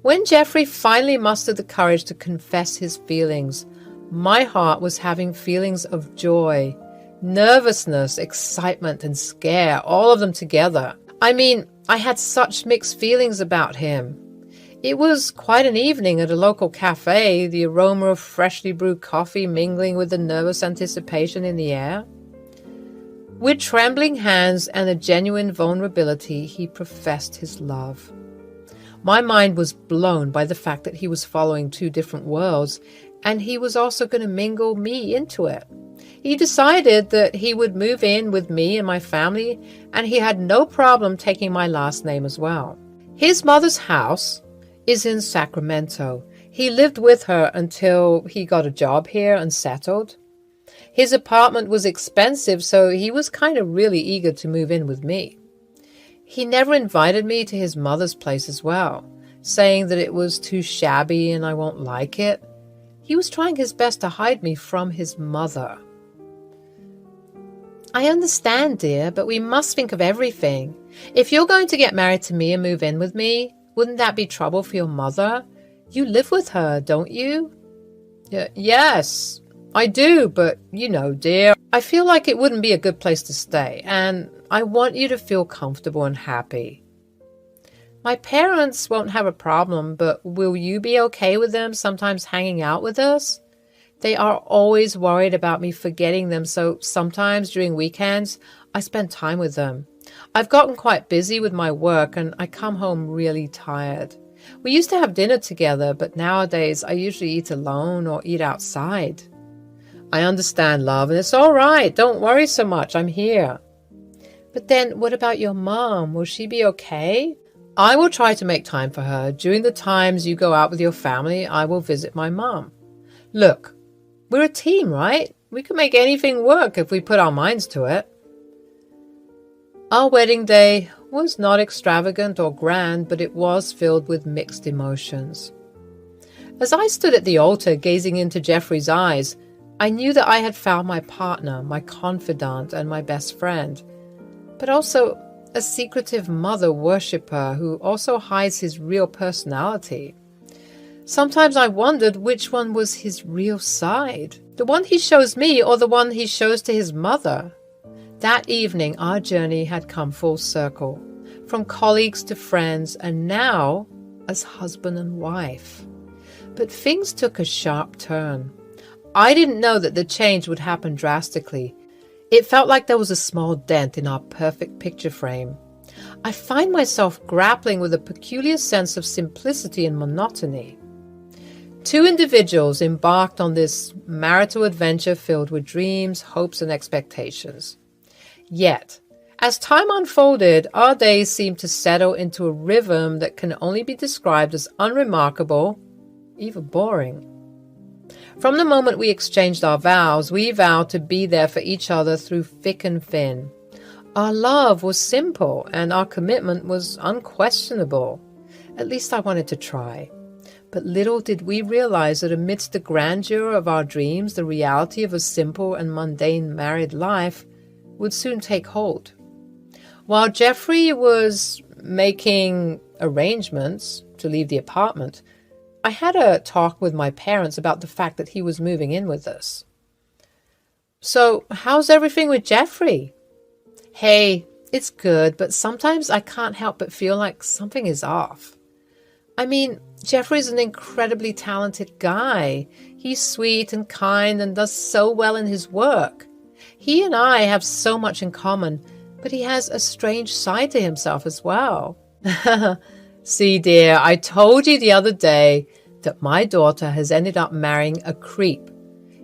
When Jeffrey finally mustered the courage to confess his feelings, my heart was having feelings of joy, nervousness, excitement, and scare, all of them together. I mean, I had such mixed feelings about him. It was quite an evening at a local cafe, the aroma of freshly brewed coffee mingling with the nervous anticipation in the air. With trembling hands and a genuine vulnerability, he professed his love. My mind was blown by the fact that he was following two different worlds, and he was also going to mingle me into it. He decided that he would move in with me and my family, and he had no problem taking my last name as well. His mother's house is in Sacramento. He lived with her until he got a job here and settled. His apartment was expensive, so he was kind of really eager to move in with me. He never invited me to his mother's place as well, saying that it was too shabby and I won't like it. He was trying his best to hide me from his mother. I understand, dear, but we must think of everything. If you're going to get married to me and move in with me, wouldn't that be trouble for your mother? You live with her, don't you? Yes, I do, but you know, dear, I feel like it wouldn't be a good place to stay, and I want you to feel comfortable and happy. My parents won't have a problem, but will you be okay with them sometimes hanging out with us? They are always worried about me forgetting them, so sometimes during weekends, I spend time with them. I've gotten quite busy with my work and I come home really tired. We used to have dinner together, but nowadays I usually eat alone or eat outside. I understand, love, and it's all right. Don't worry so much. I'm here. But then what about your mom? Will she be okay? I will try to make time for her. During the times you go out with your family, I will visit my mom. Look, we're a team, right? We can make anything work if we put our minds to it. Our wedding day was not extravagant or grand, but it was filled with mixed emotions. As I stood at the altar gazing into Jeffrey's eyes, I knew that I had found my partner, my confidant, and my best friend, but also a secretive mother worshipper who also hides his real personality. Sometimes I wondered which one was his real side, the one he shows me or the one he shows to his mother. That evening, our journey had come full circle, from colleagues to friends, and now as husband and wife. But things took a sharp turn. I didn't know that the change would happen drastically. It felt like there was a small dent in our perfect picture frame. I find myself grappling with a peculiar sense of simplicity and monotony. Two individuals embarked on this marital adventure filled with dreams, hopes, and expectations. Yet, as time unfolded, our days seemed to settle into a rhythm that can only be described as unremarkable, even boring. From the moment we exchanged our vows, we vowed to be there for each other through thick and thin. Our love was simple, and our commitment was unquestionable. At least I wanted to try. But little did we realize that amidst the grandeur of our dreams, the reality of a simple and mundane married life would soon take hold. While Jeffrey was making arrangements to leave the apartment, I had a talk with my parents about the fact that he was moving in with us. "So, how's everything with Jeffrey?" "Hey, it's good, but sometimes I can't help but feel like something is off. I mean, Jeffrey's an incredibly talented guy. He's sweet and kind and does so well in his work. He and I have so much in common, but he has a strange side to himself as well." "See, dear, I told you the other day that my daughter has ended up marrying a creep.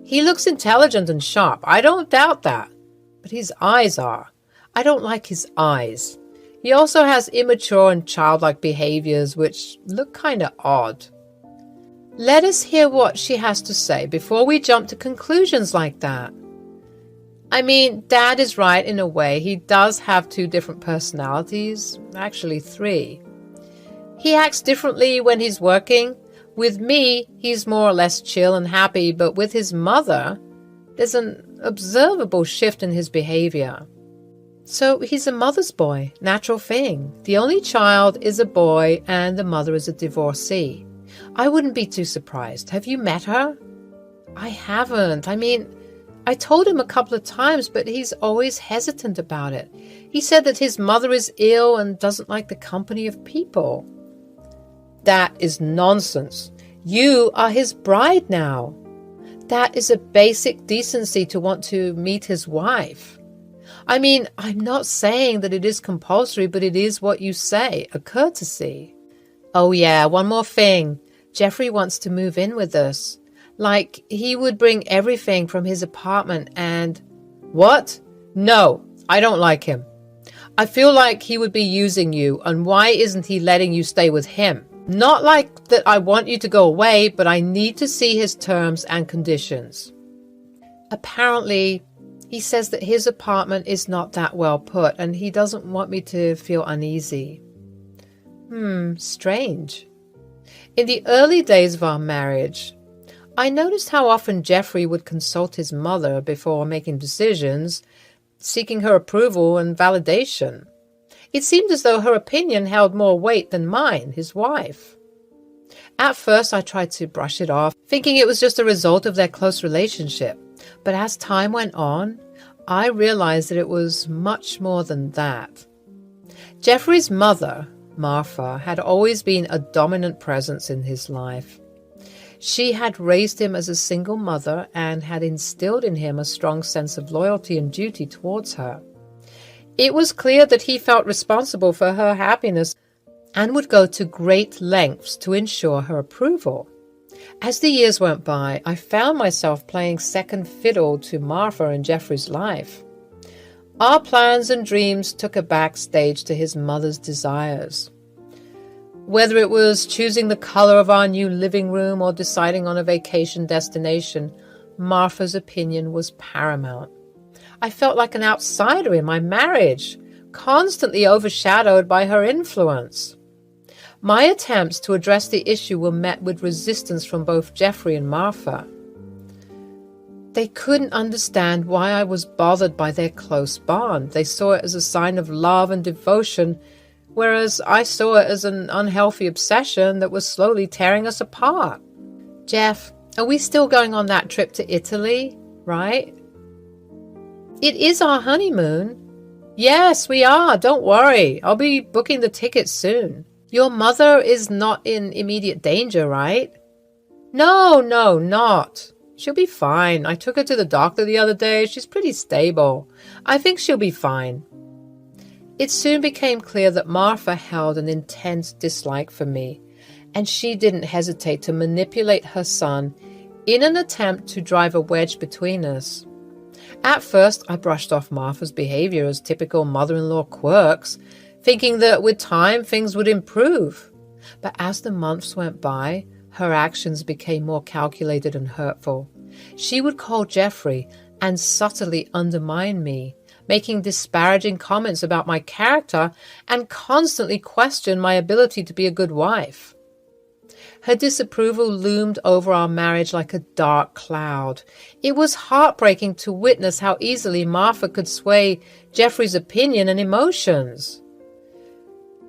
He looks intelligent and sharp, I don't doubt that, but his eyes are. I don't like his eyes. He also has immature and childlike behaviors which look kind of odd." Let us hear what she has to say before we jump to conclusions like that. I mean, Dad is right in a way. He does have two different personalities, actually three. He acts differently when he's working. With me, he's more or less chill and happy, but with his mother, there's an observable shift in his behavior. So he's a mother's boy, natural thing. The only child is a boy and the mother is a divorcee. I wouldn't be too surprised. Have you met her? I haven't. I mean, I told him a couple of times, but he's always hesitant about it. He said that his mother is ill and doesn't like the company of people. That is nonsense. You are his bride now. That is a basic decency to want to meet his wife. I mean, I'm not saying that it is compulsory, but it is what you say, a courtesy. Oh yeah, one more thing. Jeffrey wants to move in with us. Like, he would bring everything from his apartment and... What? No, I don't like him. I feel like he would be using you, and why isn't he letting you stay with him? Not like that I want you to go away, but I need to see his terms and conditions. Apparently, he says that his apartment is not that well put, and he doesn't want me to feel uneasy. Strange. In the early days of our marriage, I noticed how often Jeffrey would consult his mother before making decisions, seeking her approval and validation. It seemed as though her opinion held more weight than mine, his wife. At first, I tried to brush it off, thinking it was just a result of their close relationship. But as time went on, I realized that it was much more than that. Jeffrey's mother, Martha, had always been a dominant presence in his life. She had raised him as a single mother and had instilled in him a strong sense of loyalty and duty towards her. It was clear that he felt responsible for her happiness and would go to great lengths to ensure her approval. As the years went by, I found myself playing second fiddle to Martha and Jeffrey's life. Our plans and dreams took a backstage to his mother's desires. Whether it was choosing the color of our new living room or deciding on a vacation destination, Martha's opinion was paramount. I felt like an outsider in my marriage, constantly overshadowed by her influence. My attempts to address the issue were met with resistance from both Jeffrey and Martha. They couldn't understand why I was bothered by their close bond. They saw it as a sign of love and devotion, whereas I saw it as an unhealthy obsession that was slowly tearing us apart. Jeff, are we still going on that trip to Italy, right? It is our honeymoon. Yes, we are. Don't worry. I'll be booking the tickets soon. Your mother is not in immediate danger, right? No, not. She'll be fine. I took her to the doctor the other day. She's pretty stable. I think she'll be fine. It soon became clear that Martha held an intense dislike for me, and she didn't hesitate to manipulate her son in an attempt to drive a wedge between us. At first, I brushed off Martha's behavior as typical mother-in-law quirks, thinking that with time things would improve. But as the months went by, her actions became more calculated and hurtful. She would call Jeffrey and subtly undermine me, making disparaging comments about my character and constantly question my ability to be a good wife. Her disapproval loomed over our marriage like a dark cloud. It was heartbreaking to witness how easily Martha could sway Jeffrey's opinion and emotions.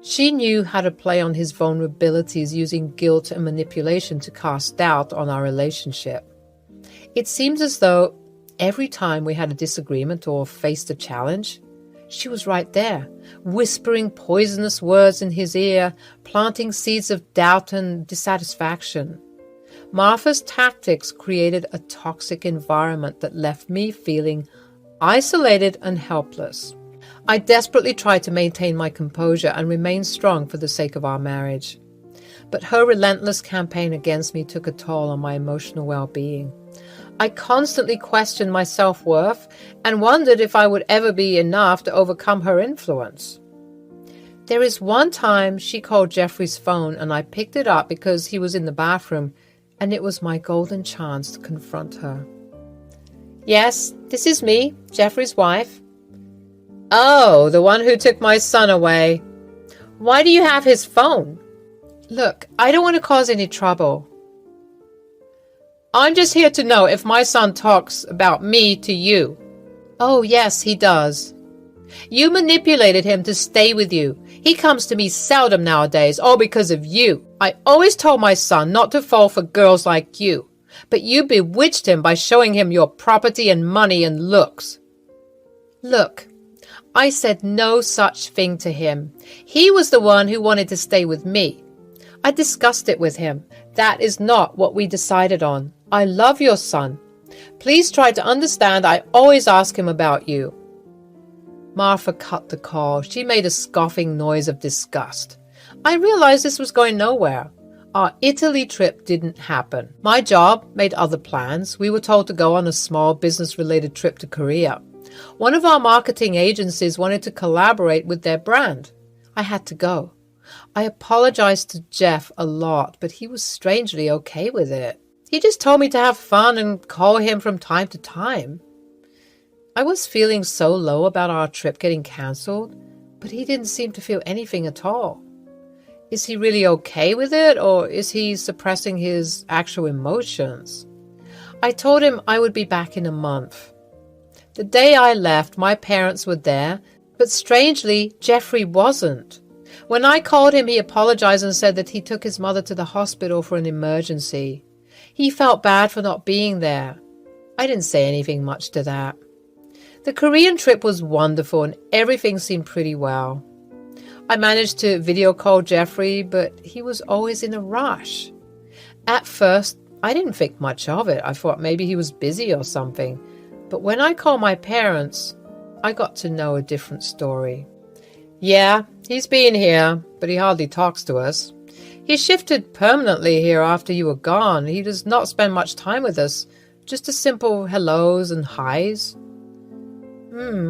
She knew how to play on his vulnerabilities using guilt and manipulation to cast doubt on our relationship. It seems as though every time we had a disagreement or faced a challenge, she was right there, whispering poisonous words in his ear, planting seeds of doubt and dissatisfaction. Martha's tactics created a toxic environment that left me feeling isolated and helpless. I desperately tried to maintain my composure and remain strong for the sake of our marriage. But her relentless campaign against me took a toll on my emotional well-being. I constantly questioned my self-worth and wondered if I would ever be enough to overcome her influence. There is one time she called Jeffrey's phone and I picked it up because he was in the bathroom, and it was my golden chance to confront her. "Yes, this is me, Jeffrey's wife." "Oh, the one who took my son away. Why do you have his phone?" "Look, I don't want to cause any trouble. I'm just here to know if my son talks about me to you." "Oh, yes, he does." "You manipulated him to stay with you. He comes to me seldom nowadays, all because of you. I always told my son not to fall for girls like you, but you bewitched him by showing him your property and money and looks." "Look, I said no such thing to him. He was the one who wanted to stay with me. I discussed it with him. That is not what we decided on. I love your son. Please try to understand I always ask him about you." Martha cut the call. She made a scoffing noise of disgust. I realized this was going nowhere. Our Italy trip didn't happen. My job made other plans. We were told to go on a small business-related trip to Korea. One of our marketing agencies wanted to collaborate with their brand. I had to go. I apologized to Jeff a lot, but he was strangely okay with it. He just told me to have fun and call him from time to time. I was feeling so low about our trip getting cancelled, but he didn't seem to feel anything at all. Is he really okay with it, or is he suppressing his actual emotions? I told him I would be back in a month. The day I left, my parents were there, but strangely, Jeffrey wasn't. When I called him, he apologized and said that he took his mother to the hospital for an emergency. He felt bad for not being there. I didn't say anything much to that. The Korean trip was wonderful and everything seemed pretty well. I managed to video call Jeffrey, but he was always in a rush. At first, I didn't think much of it. I thought maybe he was busy or something. But when I called my parents, I got to know a different story. "Yeah, he's been here, but he hardly talks to us. He shifted permanently here after you were gone. He does not spend much time with us, just a simple hellos and highs."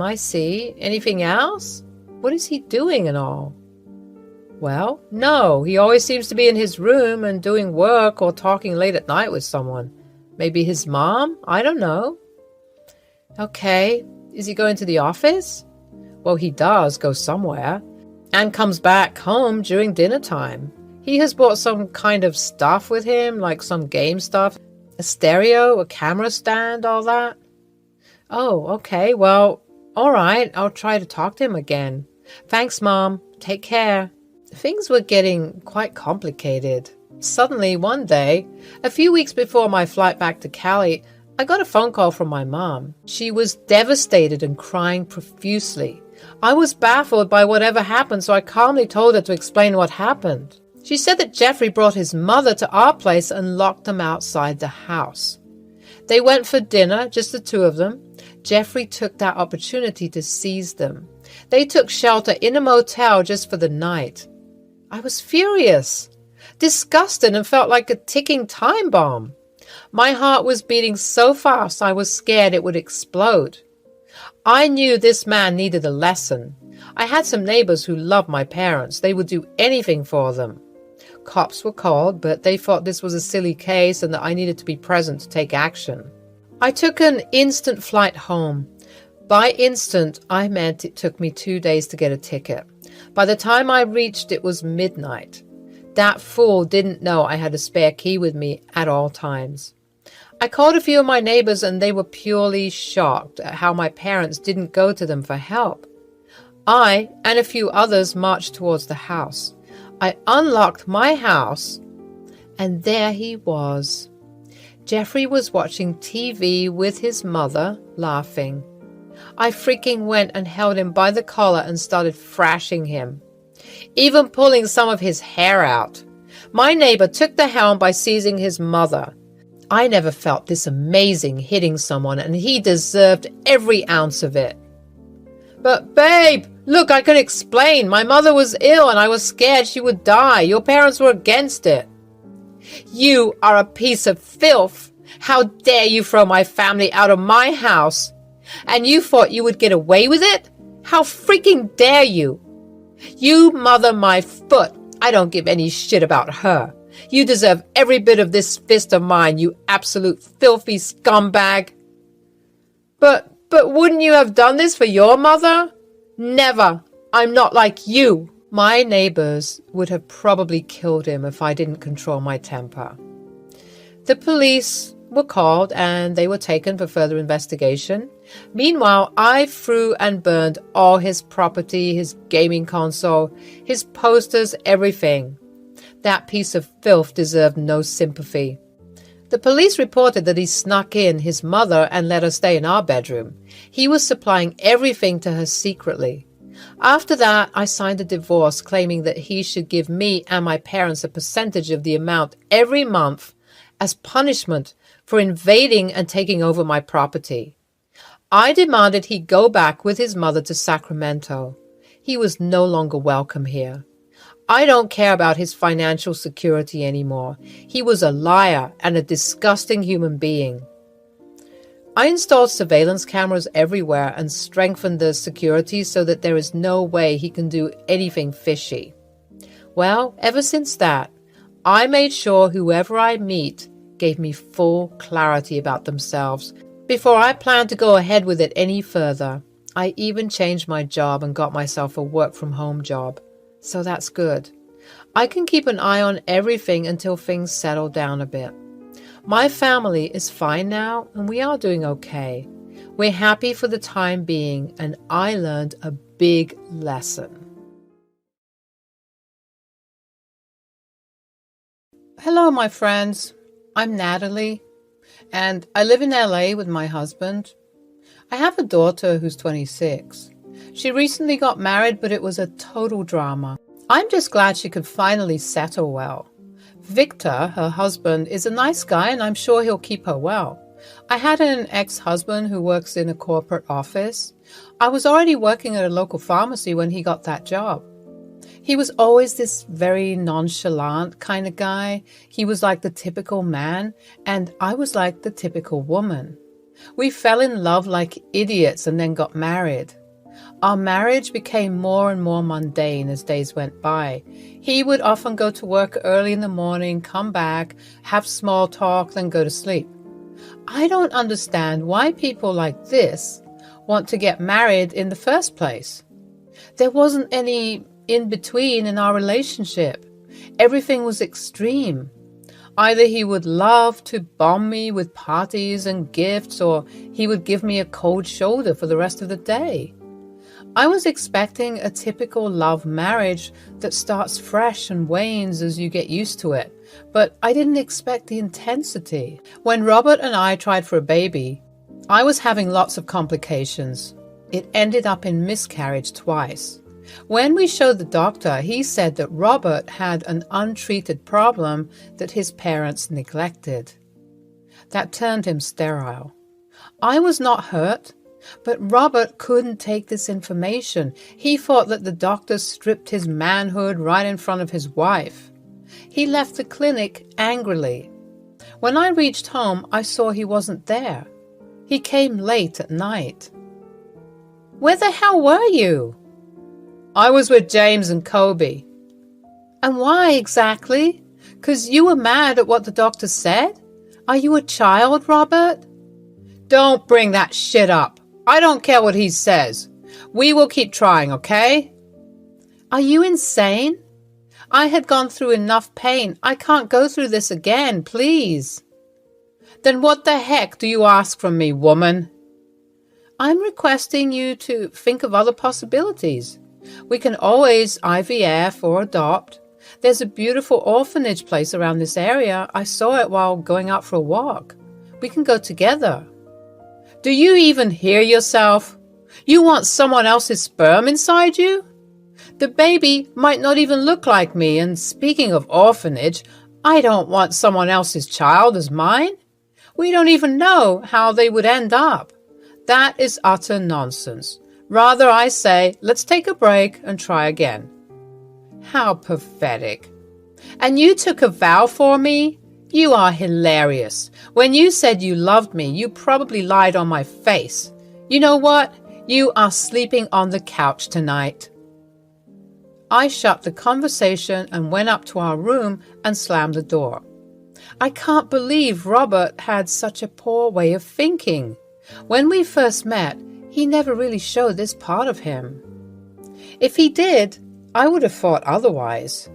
I see. Anything else? What is he doing and all?" "Well, no, he always seems to be in his room and doing work or talking late at night with someone. Maybe his mom? I don't know." "Okay, is he going to the office?" "Well, he does go somewhere and comes back home during dinner time. He has brought some kind of stuff with him, like some game stuff, a stereo, a camera stand, all that." "Oh, okay, well, all right, I'll try to talk to him again. Thanks, Mom. Take care." Things were getting quite complicated. Suddenly, one day, a few weeks before my flight back to Cali, I got a phone call from my mom. She was devastated and crying profusely. I was baffled by whatever happened, so I calmly told her to explain what happened. She said that Jeffrey brought his mother to our place and locked them outside the house. They went for dinner, just the two of them. Jeffrey took that opportunity to seize them. They took shelter in a motel just for the night. I was furious. disgusted and felt like a ticking time bomb. My heart was beating so fast I was scared it would explode. I knew this man needed a lesson. I had some neighbors who loved my parents. They would do anything for them. Cops were called, but they thought this was a silly case and that I needed to be present to take action. I took an instant flight home. By instant, I meant it took me 2 days to get a ticket. By the time I reached, it was midnight. That fool didn't know I had a spare key with me at all times. I called a few of my neighbors and they were purely shocked at how my parents didn't go to them for help. I and a few others marched towards the house. I unlocked my house and there he was. Jeffrey was watching TV with his mother, laughing. I freaking went and held him by the collar and started thrashing him, even pulling some of his hair out. My neighbor took the helm by seizing his mother. I never felt this amazing hitting someone, and he deserved every ounce of it. But babe, look, I can explain. My mother was ill and I was scared she would die. Your parents were against it. You are a piece of filth. How dare you throw my family out of my house? And you thought you would get away with it? How freaking dare you? You mother my foot. I don't give any shit about her. You deserve every bit of this fist of mine, you absolute filthy scumbag. But wouldn't you have done this for your mother? Never. I'm not like you. My neighbors would have probably killed him if I didn't control my temper. The police were called and they were taken for further investigation. Meanwhile, I threw and burned all his property, his gaming console, his posters, everything. That piece of filth deserved no sympathy. The police reported that he snuck in his mother and let her stay in our bedroom. He was supplying everything to her secretly. After that, I signed a divorce claiming that he should give me and my parents a percentage of the amount every month as punishment for invading and taking over my property. I demanded he go back with his mother to Sacramento. He was no longer welcome here. I don't care about his financial security anymore. He was a liar and a disgusting human being. I installed surveillance cameras everywhere and strengthened the security so that there is no way he can do anything fishy. Well, ever since that, I made sure whoever I meet gave me full clarity about themselves before I planned to go ahead with it any further. I even changed my job and got myself a work-from-home job. So that's good. I can keep an eye on everything until things settle down a bit. My family is fine now, and we are doing okay. We're happy for the time being, and I learned a big lesson. Hello, my friends. I'm Natalie, and I live in LA with my husband. I have a daughter who's 26. She recently got married, but it was a total drama. I'm just glad she could finally settle well. Victor, her husband, is a nice guy, and I'm sure he'll keep her well. I had an ex-husband who works in a corporate office. I was already working at a local pharmacy when he got that job. He was always this very nonchalant kind of guy. He was like the typical man, and I was like the typical woman. We fell in love like idiots and then got married. Our marriage became more and more mundane as days went by. He would often go to work early in the morning, come back, have small talk, then go to sleep. I don't understand why people like this want to get married in the first place. There wasn't any in-between in our relationship. Everything was extreme. Either he would love to bomb me with parties and gifts, or he would give me a cold shoulder for the rest of the day. I was expecting a typical love marriage that starts fresh and wanes as you get used to it, but I didn't expect the intensity. When Robert and I tried for a baby, I was having lots of complications. It ended up in miscarriage twice. When we showed the doctor, he said that Robert had an untreated problem that his parents neglected. That turned him sterile. I was not hurt. But Robert couldn't take this information. He thought that the doctor stripped his manhood right in front of his wife. He left the clinic angrily. When I reached home, I saw he wasn't there. He came late at night. Where the hell were you? I was with James and Kobe. And why exactly? 'Cause you were mad at what the doctor said? Are you a child, Robert? Don't bring that shit up. I don't care what he says. We will keep trying, okay? Are you insane? I had gone through enough pain. I can't go through this again, please. Then what the heck do you ask from me, woman? I'm requesting you to think of other possibilities. We can always IVF or adopt. There's a beautiful orphanage place around this area. I saw it while going out for a walk. We can go together. Do you even hear yourself? You want someone else's sperm inside you? The baby might not even look like me, and speaking of orphanage, I don't want someone else's child as mine. We don't even know how they would end up. That is utter nonsense. Rather, I say, let's take a break and try again. How pathetic. And you took a vow for me? You are hilarious. When you said you loved me, you probably lied on my face. You know what? You are sleeping on the couch tonight. I shut the conversation and went up to our room and slammed the door. I can't believe Robert had such a poor way of thinking. When we first met, he never really showed this part of him. If he did, I would have thought otherwise.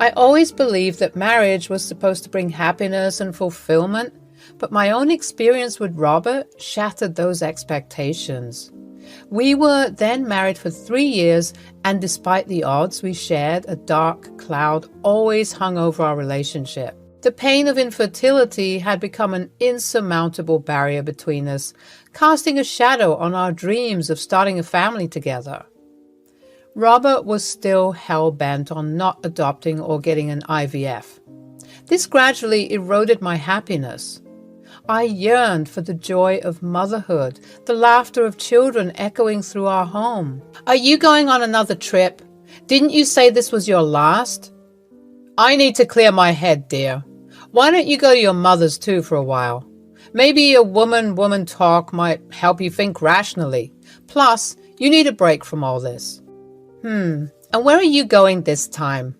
I always believed that marriage was supposed to bring happiness and fulfillment, but my own experience with Robert shattered those expectations. We were then married for 3 years, and despite the odds we shared, a dark cloud always hung over our relationship. The pain of infertility had become an insurmountable barrier between us, casting a shadow on our dreams of starting a family together. Robert was still hell-bent on not adopting or getting an IVF. This gradually eroded my happiness. I yearned for the joy of motherhood, the laughter of children echoing through our home. Are you going on another trip? Didn't you say this was your last? I need to clear my head, dear. Why don't you go to your mother's too for a while? Maybe a woman talk might help you think rationally. Plus, you need a break from all this. And where are you going this time?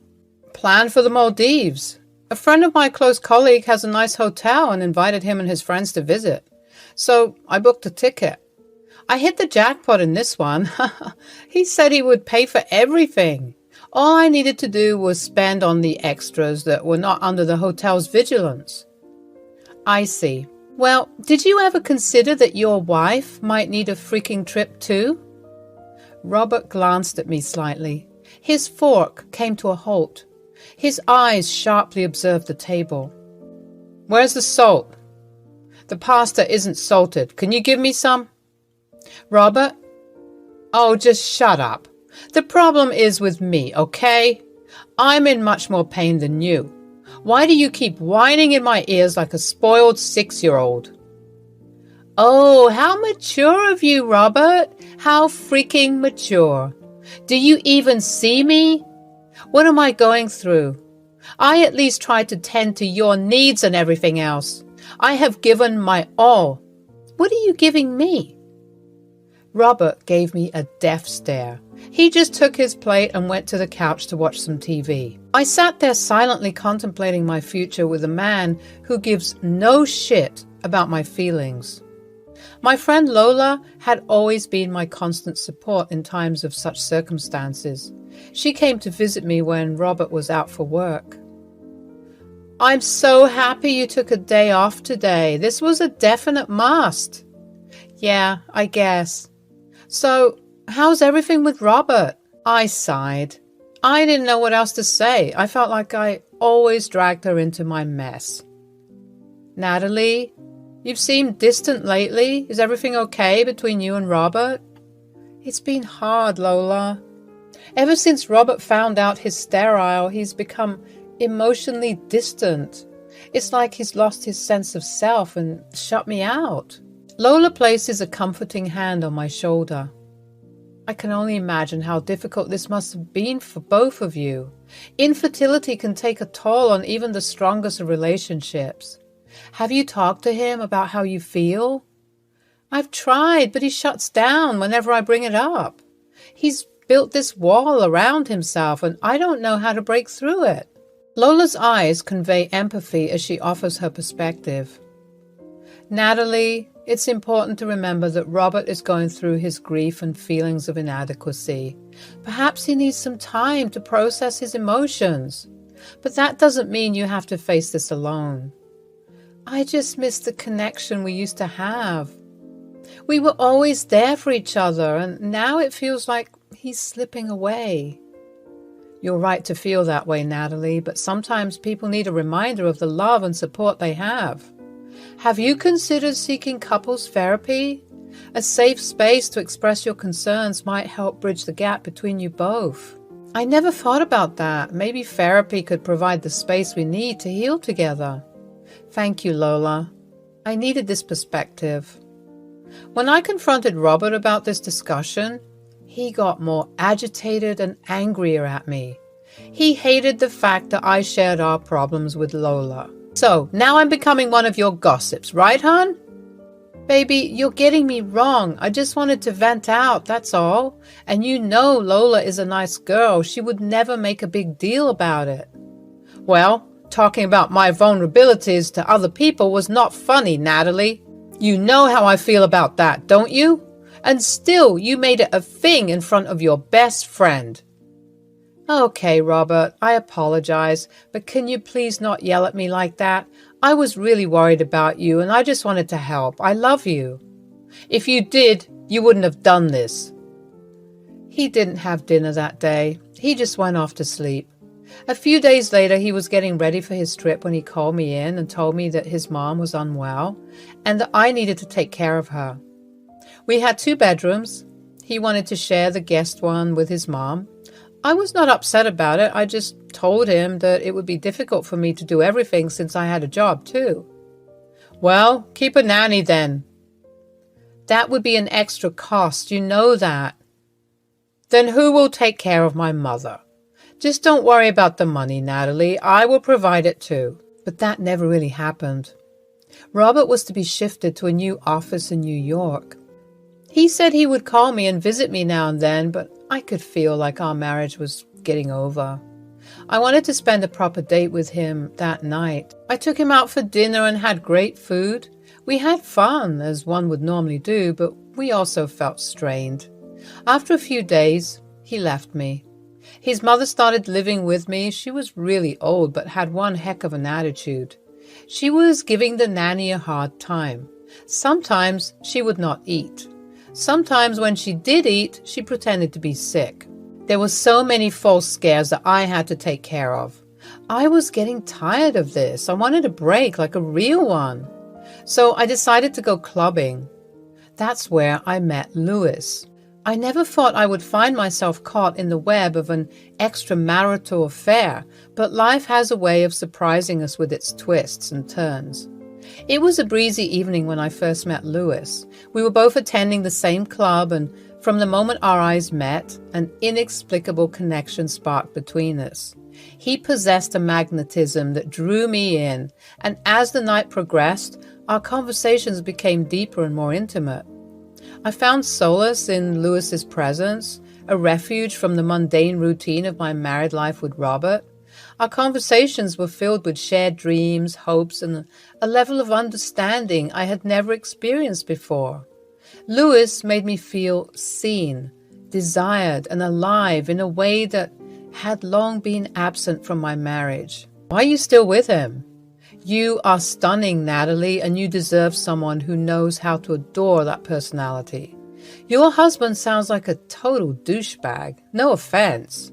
Plan for the Maldives. A friend of my close colleague has a nice hotel and invited him and his friends to visit. So I booked a ticket. I hit the jackpot in this one. He said he would pay for everything. All I needed to do was spend on the extras that were not under the hotel's vigilance. I see. Well, did you ever consider that your wife might need a freaking trip too? Robert glanced at me slightly. His fork came to a halt. His eyes sharply observed the table. Where's the salt? The pasta isn't salted. Can you give me some? Robert? Oh, just shut up. The problem is with me, okay? I'm in much more pain than you. Why do you keep whining in my ears like a spoiled 6-year-old? Oh, how mature of you, Robert. How freaking mature. Do you even see me? What am I going through? I at least tried to tend to your needs and everything else. I have given my all. What are you giving me? Robert gave me a death stare. He just took his plate and went to the couch to watch some TV. I sat there silently contemplating my future with a man who gives no shit about my feelings. My friend Lola had always been my constant support in times of such circumstances. She came to visit me when Robert was out for work. I'm so happy you took a day off today. This was a definite must. Yeah, I guess. So, how's everything with Robert? I sighed. I didn't know what else to say. I felt like I always dragged her into my mess. Natalie, you've seemed distant lately. Is everything okay between you and Robert? It's been hard, Lola. Ever since Robert found out he's sterile, he's become emotionally distant. It's like he's lost his sense of self and shut me out. Lola places a comforting hand on my shoulder. I can only imagine how difficult this must have been for both of you. Infertility can take a toll on even the strongest of relationships. Have you talked to him about how you feel? I've tried, but he shuts down whenever I bring it up. He's built this wall around himself, and I don't know how to break through it. Lola's eyes convey empathy as she offers her perspective. Natalie, it's important to remember that Robert is going through his grief and feelings of inadequacy. Perhaps he needs some time to process his emotions. But that doesn't mean you have to face this alone. I just miss the connection we used to have. We were always there for each other, and now it feels like he's slipping away. You're right to feel that way, Natalie, but sometimes people need a reminder of the love and support they have. Have you considered seeking couples therapy? A safe space to express your concerns might help bridge the gap between you both. I never thought about that. Maybe therapy could provide the space we need to heal together. Thank you, Lola. I needed this perspective. When I confronted Robert about this discussion, he got more agitated and angrier at me. He hated the fact that I shared our problems with Lola. So, now I'm becoming one of your gossips, right, hon? Baby, you're getting me wrong. I just wanted to vent out, that's all. And you know Lola is a nice girl. She would never make a big deal about it. Well, talking about my vulnerabilities to other people was not funny, Natalie. You know how I feel about that, don't you? And still, you made it a thing in front of your best friend. Okay, Robert, I apologize, but can you please not yell at me like that? I was really worried about you, and I just wanted to help. I love you. If you did, you wouldn't have done this. He didn't have dinner that day. He just went off to sleep. A few days later, he was getting ready for his trip when he called me in and told me that his mom was unwell and that I needed to take care of her. We had 2 bedrooms. He wanted to share the guest one with his mom. I was not upset about it. I just told him that it would be difficult for me to do everything since I had a job too. Well, keep a nanny then. That would be an extra cost, you know that. Then who will take care of my mother? Just don't worry about the money, Natalie. I will provide it too. But that never really happened. Robert was to be shifted to a new office in New York. He said he would call me and visit me now and then, but I could feel like our marriage was getting over. I wanted to spend a proper date with him that night. I took him out for dinner and had great food. We had fun, as one would normally do, but we also felt strained. After a few days, he left me. His mother started living with me. She was really old, but had one heck of an attitude. She was giving the nanny a hard time. Sometimes she would not eat. Sometimes when she did eat, she pretended to be sick. There were so many false scares that I had to take care of. I was getting tired of this. I wanted a break, like a real one. So I decided to go clubbing. That's where I met Louis. I never thought I would find myself caught in the web of an extramarital affair, but life has a way of surprising us with its twists and turns. It was a breezy evening when I first met Louis. We were both attending the same club, and from the moment our eyes met, an inexplicable connection sparked between us. He possessed a magnetism that drew me in, and as the night progressed, our conversations became deeper and more intimate. I found solace in Louis's presence, a refuge from the mundane routine of my married life with Robert. Our conversations were filled with shared dreams, hopes, and a level of understanding I had never experienced before. Louis made me feel seen, desired, and alive in a way that had long been absent from my marriage. Why are you still with him? You are stunning, Natalie, and you deserve someone who knows how to adore that personality. Your husband sounds like a total douchebag. No offense.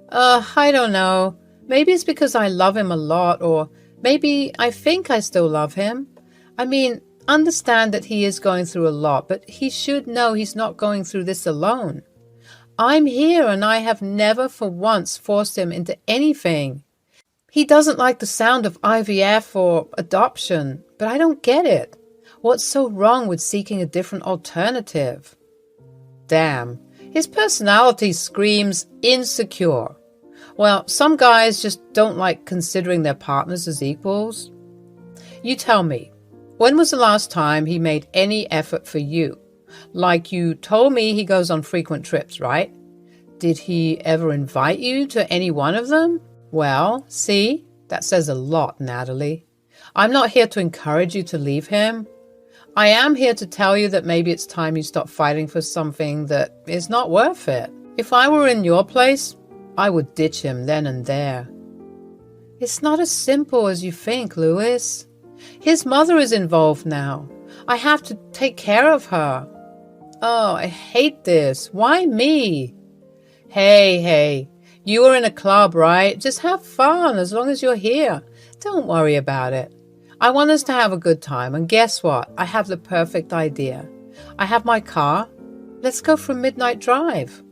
I don't know. Maybe it's because I love him a lot, or maybe I think I still love him. I mean, understand that he is going through a lot, but he should know he's not going through this alone. I'm here, and I have never for once forced him into anything. He doesn't like the sound of IVF or adoption, but I don't get it. What's so wrong with seeking a different alternative? Damn, His personality screams insecure. Well, some guys just don't like considering their partners as equals. You tell me, when was the last time he made any effort for you? Like you told me he goes on frequent trips, right? Did he ever invite you to any one of them? Well, see, that says a lot, Natalie. I'm not here to encourage you to leave him. I am here to tell you that maybe it's time you stop fighting for something that is not worth it. If I were in your place, I would ditch him then and there. It's not as simple as you think, Louis. His mother is involved now. I have to take care of her. Oh, I hate this. Why me? Hey, you were in a club, right? Just have fun as long as you're here. Don't worry about it. I want us to have a good time, and guess what? I have the perfect idea. I have my car. Let's go for a midnight drive.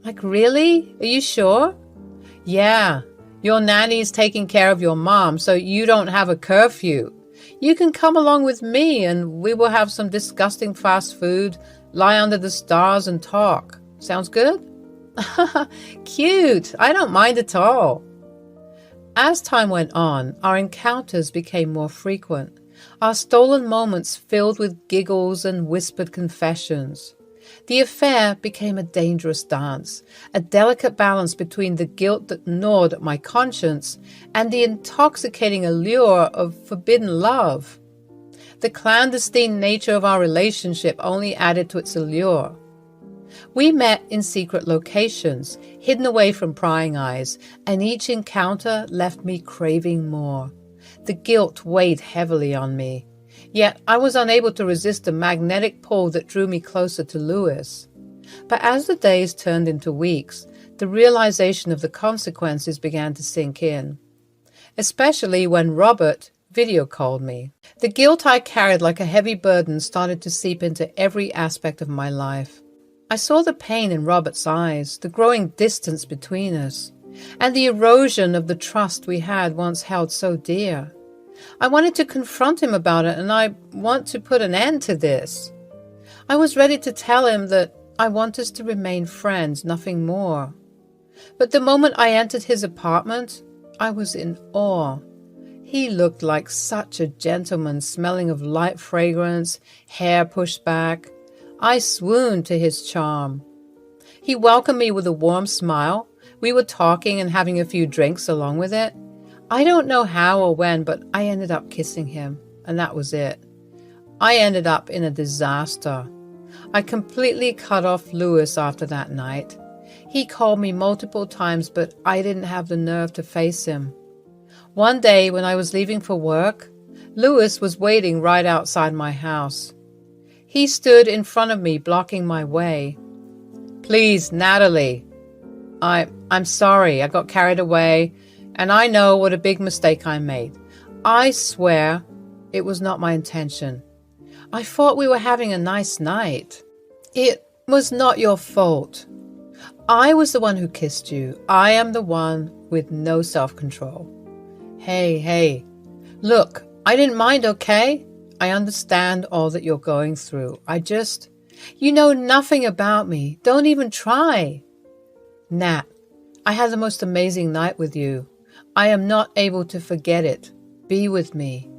Like, really? Are you sure? Yeah, your nanny's taking care of your mom, so you don't have a curfew. You can come along with me, and we will have some disgusting fast food, lie under the stars, and talk. Sounds good? Cute. I don't mind at all. As time went on, our encounters became more frequent, our stolen moments filled with giggles and whispered confessions. The affair became a dangerous dance, a delicate balance between the guilt that gnawed at my conscience and the intoxicating allure of forbidden love. The clandestine nature of our relationship only added to its allure. We met in secret locations, hidden away from prying eyes, and each encounter left me craving more. The guilt weighed heavily on me. Yet I was unable to resist the magnetic pull that drew me closer to Louis. But as the days turned into weeks, the realization of the consequences began to sink in. Especially when Robert video called me. The guilt I carried like a heavy burden started to seep into every aspect of my life. I saw the pain in Robert's eyes, the growing distance between us, and the erosion of the trust we had once held so dear. I wanted to confront him about it, and I want to put an end to this. I was ready to tell him that I want us to remain friends, nothing more. But the moment I entered his apartment, I was in awe. He looked like such a gentleman, smelling of light fragrance, hair pushed back. I swooned to his charm. He welcomed me with a warm smile. We were talking and having a few drinks along with it. I don't know how or when, but I ended up kissing him, and that was it. I ended up in a disaster. I completely cut off Louis after that night. He called me multiple times, but I didn't have the nerve to face him. One day when I was leaving for work, Louis was waiting right outside my house. He stood in front of me, blocking my way. Please, Natalie, I'm sorry, I got carried away, and I know what a big mistake I made. I swear it was not my intention. I thought we were having a nice night. It was not your fault. I was the one who kissed you. I am the one with no self-control. Hey, look, I didn't mind, okay? I understand all that you're going through. You know nothing about me. Don't even try. Nat, I had the most amazing night with you. I am not able to forget it. Be with me.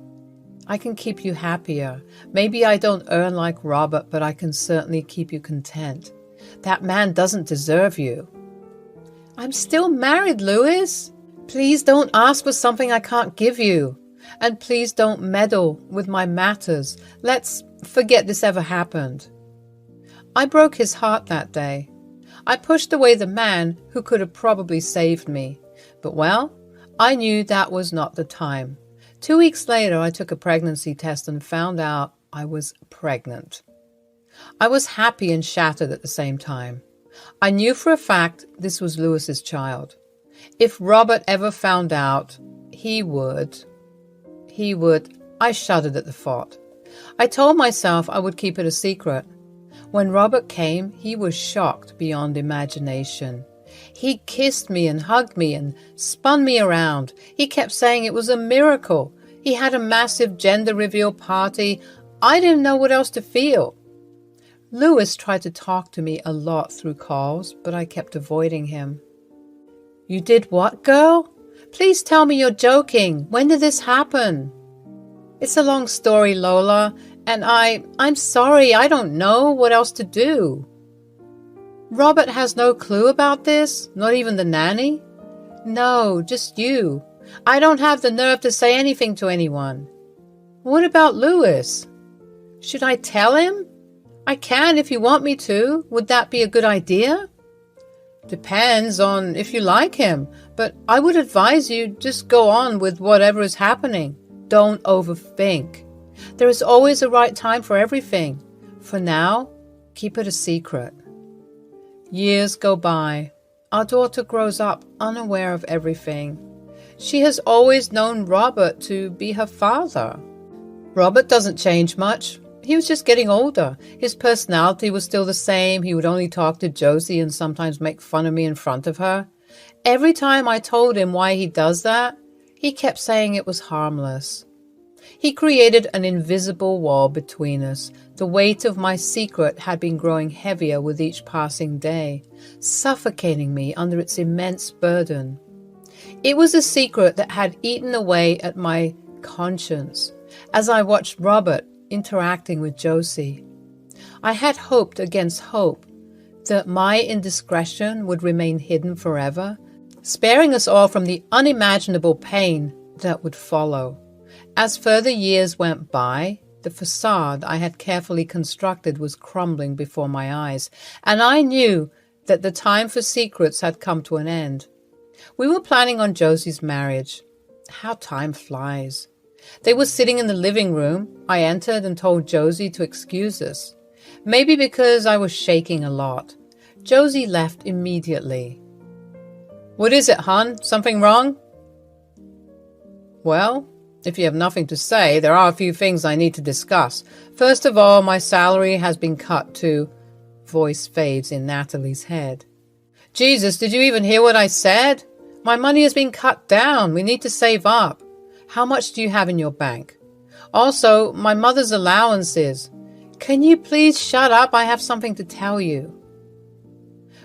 I can keep you happier. Maybe I don't earn like Robert, but I can certainly keep you content. That man doesn't deserve you. I'm still married, Louis. Please don't ask for something I can't give you. And please don't meddle with my matters. Let's forget this ever happened. I broke his heart that day. I pushed away the man who could have probably saved me. But well, I knew that was not the time. 2 weeks later, I took a pregnancy test and found out I was pregnant. I was happy and shattered at the same time. I knew for a fact this was Louis's child. If Robert ever found out, he would. I shuddered at the thought. I told myself I would keep it a secret. When Robert came, he was shocked beyond imagination. He kissed me and hugged me and spun me around. He kept saying it was a miracle. He had a massive gender reveal party. I didn't know what else to feel. Louis tried to talk to me a lot through calls, but I kept avoiding him. You did what, girl? Please tell me you're joking. When did this happen? It's a long story, Lola, and I'm sorry, I don't know what else to do. Robert has no clue about this? Not even the nanny? No, just you. I don't have the nerve to say anything to anyone. What about Louis? Should I tell him? I can if you want me to. Would that be a good idea? Depends on if you like him, but I would advise you just go on with whatever is happening. Don't overthink. There is always a right time for everything. For now, keep it a secret. Years go by. Our daughter grows up unaware of everything. She has always known Robert to be her father. Robert doesn't change much. He was just getting older. His personality was still the same. He would only talk to Josie and sometimes make fun of me in front of her. Every time I told him why he does that, he kept saying it was harmless. He created an invisible wall between us. The weight of my secret had been growing heavier with each passing day, suffocating me under its immense burden. It was a secret that had eaten away at my conscience as I watched Robert interacting with Josie. I had hoped against hope that my indiscretion would remain hidden forever, sparing us all from the unimaginable pain that would follow. As further years went by, the facade I had carefully constructed was crumbling before my eyes, and I knew that the time for secrets had come to an end. We were planning on Josie's marriage. How time flies. They were sitting in the living room. I entered and told Josie to excuse us. Maybe because I was shaking a lot. Josie left immediately. What is it, hon? Something wrong? Well, if you have nothing to say, there are a few things I need to discuss. First of all, my salary has been cut to... Voice fades in Natalie's head. Jesus, did you even hear what I said? My money has been cut down. We need to save up. How much do you have in your bank? Also, my mother's allowances. Can you please shut up? I have something to tell you.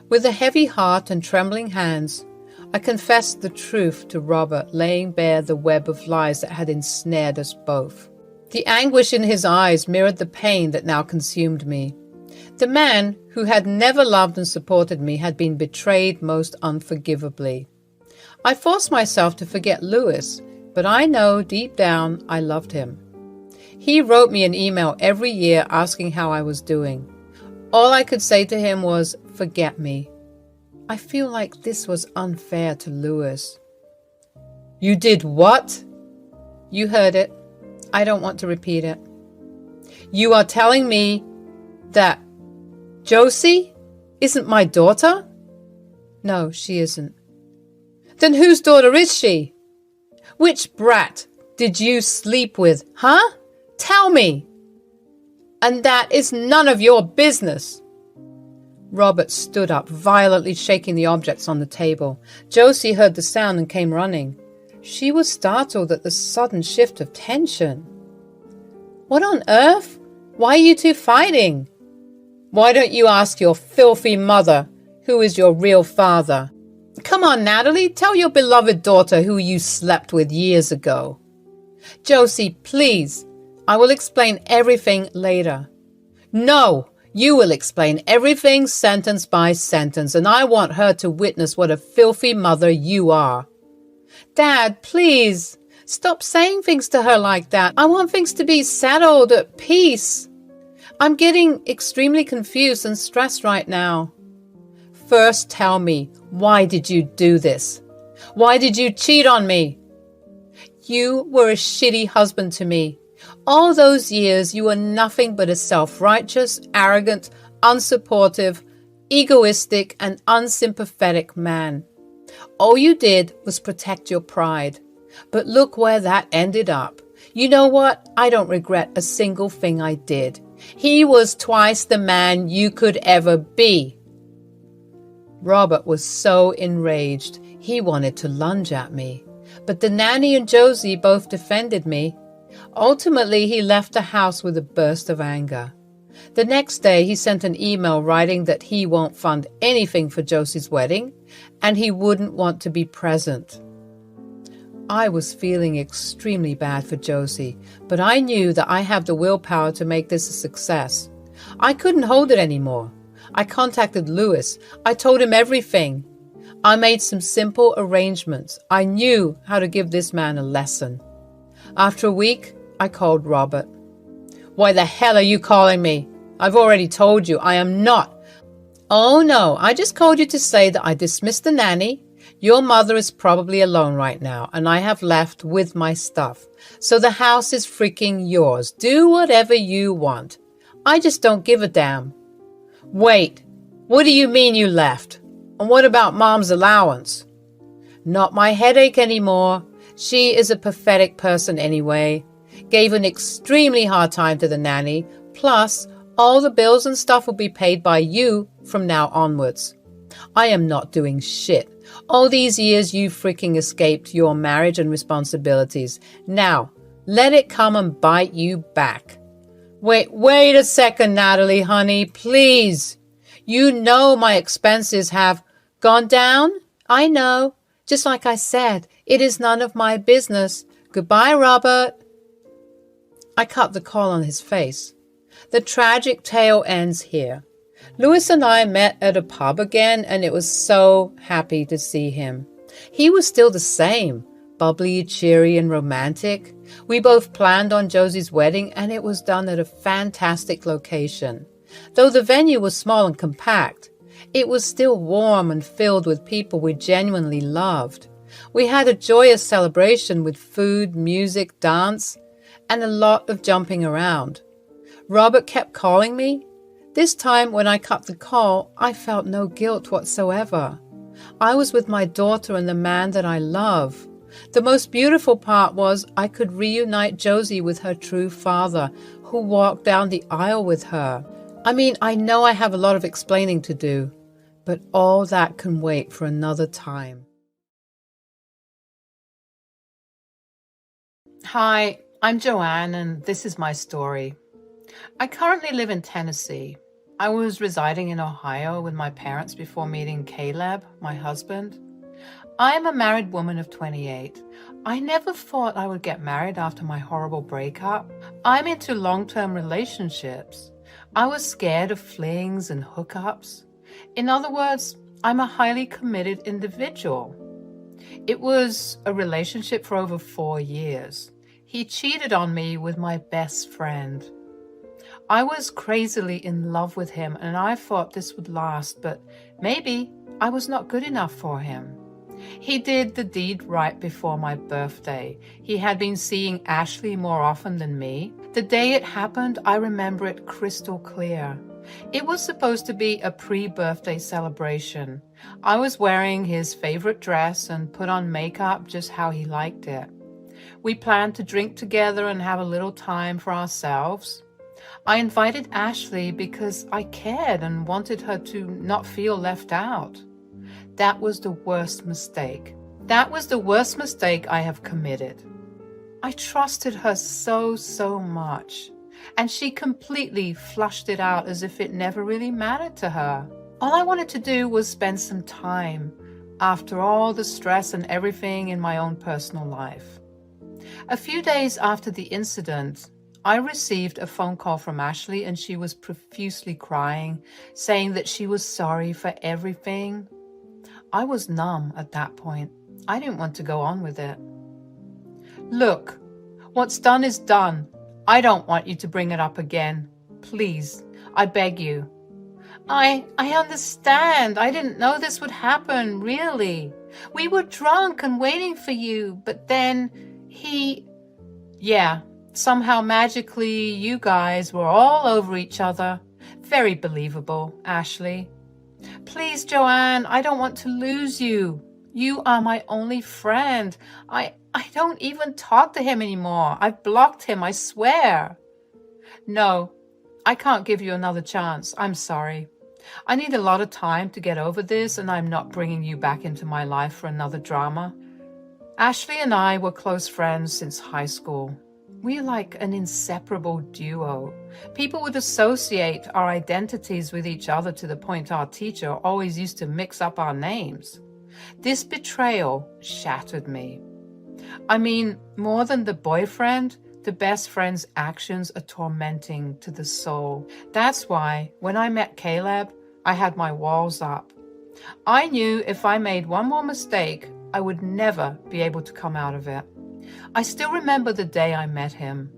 With a heavy heart and trembling hands, I confessed the truth to Robert, laying bare the web of lies that had ensnared us both. The anguish in his eyes mirrored the pain that now consumed me. The man who had never loved and supported me had been betrayed most unforgivably. I forced myself to forget Louis, but I know deep down I loved him. He wrote me an email every year asking how I was doing. All I could say to him was, forget me. I feel like this was unfair to Louis. You did what? You heard it. I don't want to repeat it. You are telling me that Josie isn't my daughter? No, she isn't. Then whose daughter is she? Which brat did you sleep with, huh? Tell me. And that is none of your business. Robert stood up, violently shaking the objects on the table. Josie heard the sound and came running. She was startled at the sudden shift of tension. What on earth? Why are you two fighting? Why don't you ask your filthy mother who is your real father? Come on, Natalie, tell your beloved daughter who you slept with years ago. Josie, please. I will explain everything later. No! You will explain everything sentence by sentence, and I want her to witness what a filthy mother you are. Dad, please, stop saying things to her like that. I want things to be settled at peace. I'm getting extremely confused and stressed right now. First tell me, why did you do this? Why did you cheat on me? You were a shitty husband to me. All those years you were nothing but a self-righteous, arrogant, unsupportive, egoistic, and unsympathetic man. All you did was protect your pride. But look where that ended up. You know what? I don't regret a single thing I did. He was twice the man you could ever be. Robert was so enraged, he wanted to lunge at me. But the nanny and Josie both defended me. Ultimately, he left the house with a burst of anger. The next day, he sent an email writing that he won't fund anything for Josie's wedding and he wouldn't want to be present. I was feeling extremely bad for Josie, but I knew that I have the willpower to make this a success. I couldn't hold it anymore. I contacted Louis. I told him everything. I made some simple arrangements. I knew how to give this man a lesson. After a week, I called Robert. "Why the hell are you calling me? I've already told you I am not." "Oh no, I just called you to say that I dismissed the nanny. Your mother is probably alone right now, and I have left with my stuff. So the house is freaking yours. Do whatever you want. I just don't give a damn." "Wait, what do you mean you left? And what about Mom's allowance?" "Not my headache anymore. She is a pathetic person anyway. Gave an extremely hard time to the nanny. Plus, all the bills and stuff will be paid by you from now onwards. I am not doing shit. All these years you freaking escaped your marriage and responsibilities. Now, let it come and bite you back." Wait a second, Natalie, honey, please. You know my expenses have gone down? I know. Just like I said, it is none of my business. Goodbye, Robert. I cut the call on his face. The tragic tale ends here. Louis and I met at a pub again, and it was so happy to see him. He was still the same, bubbly, cheery, and romantic. We both planned on Josie's wedding, and it was done at a fantastic location. Though the venue was small and compact, it was still warm and filled with people we genuinely loved. We had a joyous celebration with food, music, dance, and a lot of jumping around. Robert kept calling me. This time, when I cut the call, I felt no guilt whatsoever. I was with my daughter and the man that I love. The most beautiful part was I could reunite Josie with her true father, who walked down the aisle with her. I mean, I know I have a lot of explaining to do, but all that can wait for another time. Hi, I'm Joanne, and this is my story. I currently live in Tennessee. I was residing in Ohio with my parents before meeting Caleb, my husband. I am a married woman of 28. I never thought I would get married after my horrible breakup. I'm into long-term relationships. I was scared of flings and hookups. In other words, I'm a highly committed individual. It was a relationship for over 4 years. He cheated on me with my best friend. I was crazily in love with him, and I thought this would last, but maybe I was not good enough for him. He did the deed right before my birthday. He had been seeing Ashley more often than me. The day it happened, I remember it crystal clear. It was supposed to be a pre-birthday celebration. I was wearing his favorite dress and put on makeup just how he liked it. We planned to drink together and have a little time for ourselves. I invited Ashley because I cared and wanted her to not feel left out. That was the worst mistake. That was the worst mistake I have committed. I trusted her so much, and she completely flushed it out as if it never really mattered to her. All I wanted to do was spend some time after all the stress and everything in my own personal life. A few days after the incident, I received a phone call from Ashley, and she was profusely crying, saying that she was sorry for everything. I was numb at that point. I didn't want to go on with it. "Look, what's done is done. I don't want you to bring it up again. Please, I beg you." I understand. I didn't know this would happen, really. We were drunk and waiting for you, but then Yeah, somehow magically you guys were all over each other. Very believable, Ashley. Please, Joanne, I don't want to lose you. You are my only friend. I don't even talk to him anymore. I've blocked him, I swear. No, I can't give you another chance. I'm sorry. I need a lot of time to get over this, and I'm not bringing you back into my life for another drama. Ashley and I were close friends since high school. We're like an inseparable duo. People would associate our identities with each other to the point our teacher always used to mix up our names. This betrayal shattered me. I mean, more than the boyfriend, the best friend's actions are tormenting to the soul. That's why, when I met Caleb, I had my walls up. I knew if I made one more mistake, I would never be able to come out of it. I still remember the day I met him.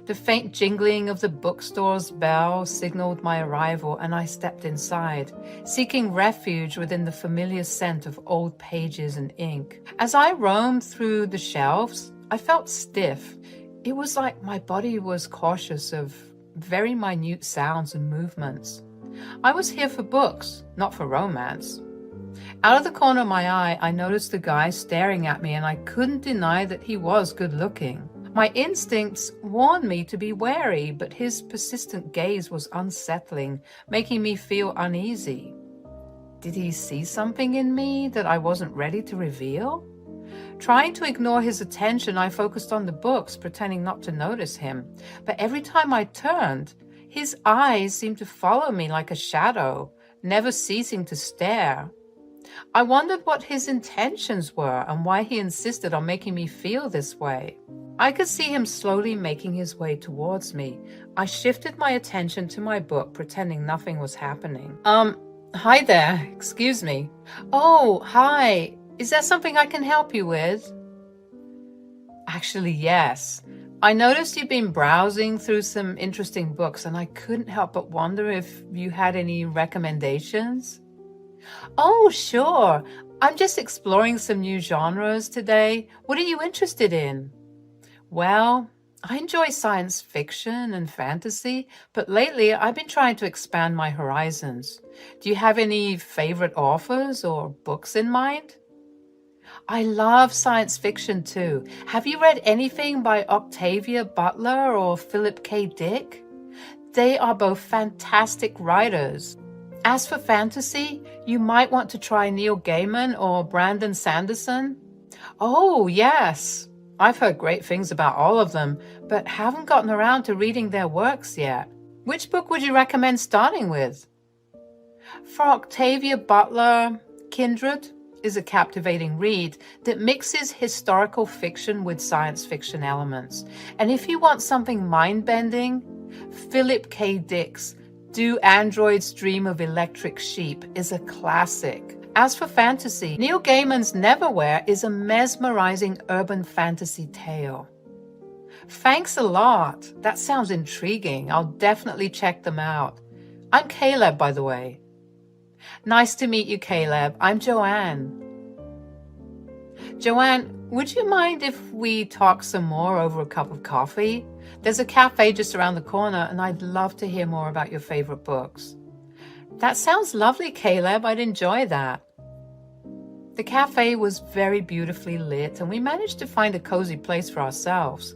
The faint jingling of the bookstore's bell signaled my arrival, and I stepped inside, seeking refuge within the familiar scent of old pages and ink. As I roamed through the shelves, I felt stiff. It was like my body was cautious of very minute sounds and movements. I was here for books, not for romance. Out of the corner of my eye, I noticed the guy staring at me, and I couldn't deny that he was good looking. My instincts warned me to be wary, but his persistent gaze was unsettling, making me feel uneasy. Did he see something in me that I wasn't ready to reveal? Trying to ignore his attention, I focused on the books, pretending not to notice him. But every time I turned, his eyes seemed to follow me like a shadow, never ceasing to stare. I wondered what his intentions were and why he insisted on making me feel this way. I could see him slowly making his way towards me. I shifted my attention to my book, pretending nothing was happening. Hi there. Excuse me. Oh, hi. Is there something I can help you with? Actually, yes. I noticed you've been browsing through some interesting books, and I couldn't help but wonder if you had any recommendations. Oh, sure. I'm just exploring some new genres today. What are you interested in? Well, I enjoy science fiction and fantasy, but lately I've been trying to expand my horizons. Do you have any favorite authors or books in mind? I love science fiction too. Have you read anything by Octavia Butler or Philip K. Dick? They are both fantastic writers. As for fantasy, you might want to try Neil Gaiman or Brandon Sanderson. Oh, yes. I've heard great things about all of them, but haven't gotten around to reading their works yet. Which book would you recommend starting with? For Octavia Butler, Kindred is a captivating read that mixes historical fiction with science fiction elements. And if you want something mind-bending, Philip K. Dick's Do Androids Dream of Electric Sheep is a classic. As for fantasy, Neil Gaiman's Neverwhere is a mesmerizing urban fantasy tale. Thanks a lot. That sounds intriguing. I'll definitely check them out. I'm Caleb, by the way. Nice to meet you, Caleb. I'm Joanne. Joanne, would you mind if we talk some more over a cup of coffee? There's a cafe just around the corner, and I'd love to hear more about your favorite books. That sounds lovely, Caleb. I'd enjoy that. The cafe was very beautifully lit, and we managed to find a cozy place for ourselves.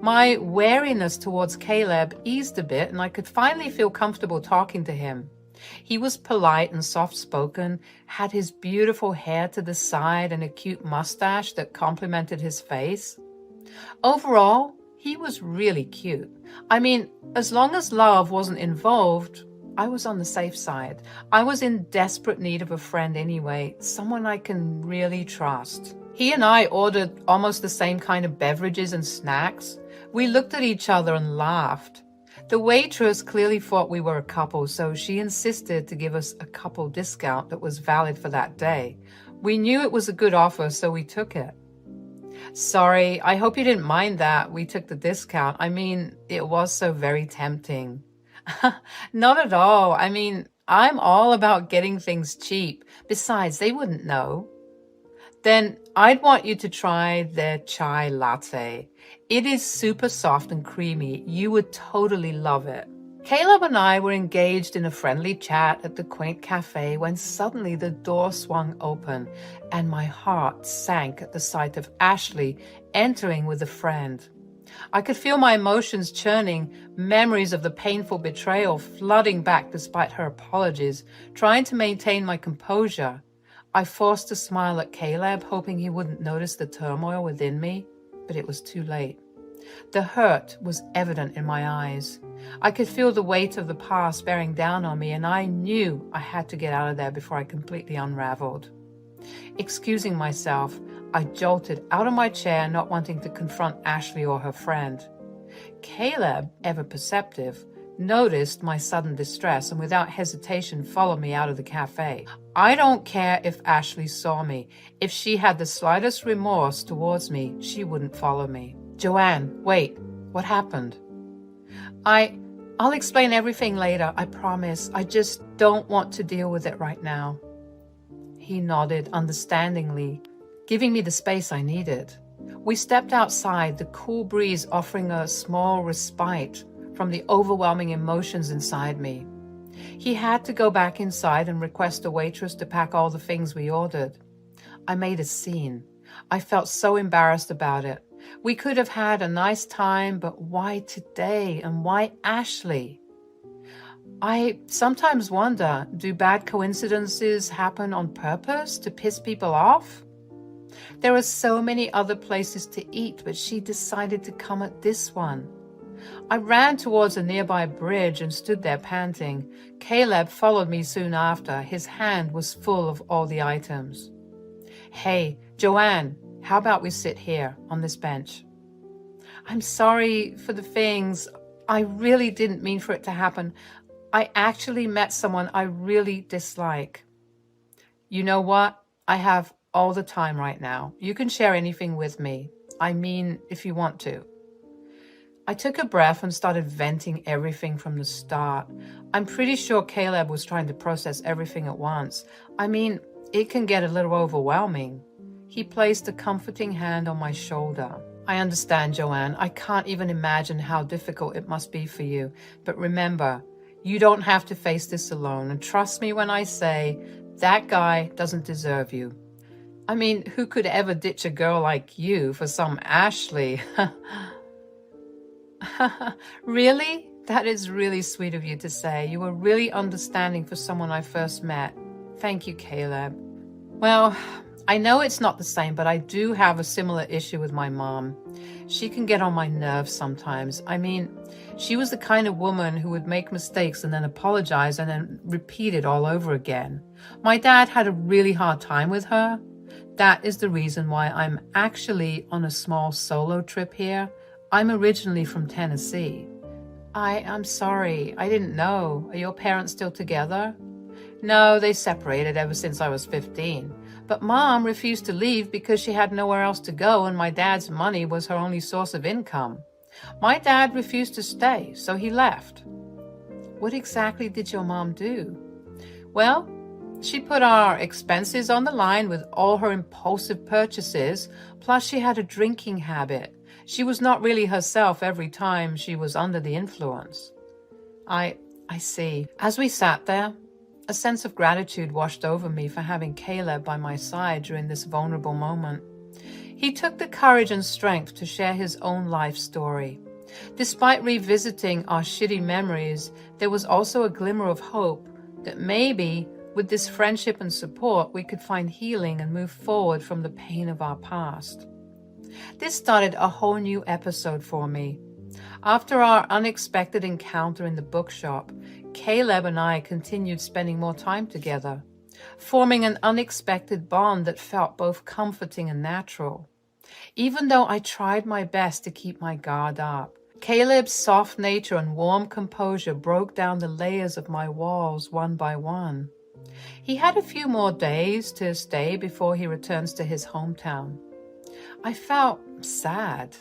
My wariness towards Caleb eased a bit, and I could finally feel comfortable talking to him. He was polite and soft-spoken, had his beautiful hair to the side and a cute mustache that complemented his face. Overall, he was really cute. I mean, as long as love wasn't involved, I was on the safe side. I was in desperate need of a friend anyway, someone I can really trust. He and I ordered almost the same kind of beverages and snacks. We looked at each other and laughed. The waitress clearly thought we were a couple, so she insisted to give us a couple discount that was valid for that day. We knew it was a good offer, so we took it. Sorry, I hope you didn't mind that we took the discount. I mean, it was so very tempting. Not at all. I mean, I'm all about getting things cheap. Besides, they wouldn't know. Then I'd want you to try their chai latte. It is super soft and creamy. You would totally love it. Caleb and I were engaged in a friendly chat at the quaint cafe when suddenly the door swung open and my heart sank at the sight of Ashley entering with a friend. I could feel my emotions churning, memories of the painful betrayal flooding back despite her apologies, trying to maintain my composure. I forced a smile at Caleb, hoping he wouldn't notice the turmoil within me, but it was too late. The hurt was evident in my eyes. I could feel the weight of the past bearing down on me, and I knew I had to get out of there before I completely unraveled. Excusing myself, I jolted out of my chair, not wanting to confront Ashley or her friend. Caleb, ever perceptive, noticed my sudden distress and without hesitation followed me out of the cafe. I don't care if Ashley saw me. If she had the slightest remorse towards me, she wouldn't follow me. Joanne, wait, what happened? I'll explain everything later, I promise. I just don't want to deal with it right now. He nodded understandingly, giving me the space I needed. We stepped outside, the cool breeze offering a small respite from the overwhelming emotions inside me. He had to go back inside and request a waitress to pack all the things we ordered. I made a scene. I felt so embarrassed about it. We could have had a nice time, but why today and why Ashley? I sometimes wonder, do bad coincidences happen on purpose to piss people off? There are so many other places to eat, but she decided to come at this one. I ran towards a nearby bridge and stood there panting. Caleb followed me soon after. His hand was full of all the items. Hey, Joanne, how about we sit here on this bench? I'm sorry for the things. I really didn't mean for it to happen. I actually met someone I really dislike. You know what? I have all the time right now. You can share anything with me. I mean, if you want to. I took a breath and started venting everything from the start. I'm pretty sure Caleb was trying to process everything at once. I mean, it can get a little overwhelming. He placed a comforting hand on my shoulder. I understand, Joanne. I can't even imagine how difficult it must be for you. But remember, you don't have to face this alone. And trust me when I say, that guy doesn't deserve you. I mean, who could ever ditch a girl like you for some Ashley? Really? That is really sweet of you to say. You were really understanding for someone I first met. Thank you, Caleb. Well, I know it's not the same, but I do have a similar issue with my mom. She can get on my nerves sometimes. I mean, she was the kind of woman who would make mistakes and then apologize and then repeat it all over again. My dad had a really hard time with her. That is the reason why I'm actually on a small solo trip here. I'm originally from Tennessee. I'm sorry. I didn't know. Are your parents still together? No, they separated ever since I was 15. But Mom refused to leave because she had nowhere else to go and my dad's money was her only source of income. My dad refused to stay, so he left. What exactly did your mom do? Well, she put our expenses on the line with all her impulsive purchases, plus she had a drinking habit. She was not really herself every time she was under the influence. I see. As we sat there, a sense of gratitude washed over me for having Caleb by my side during this vulnerable moment. He took the courage and strength to share his own life story. Despite revisiting our shitty memories, there was also a glimmer of hope that maybe with this friendship and support, we could find healing and move forward from the pain of our past. This started a whole new episode for me. After our unexpected encounter in the bookshop, Caleb and I continued spending more time together, forming an unexpected bond that felt both comforting and natural. Even though I tried my best to keep my guard up, Caleb's soft nature and warm composure broke down the layers of my walls one by one. He had a few more days to stay before he returns to his hometown. I felt sad.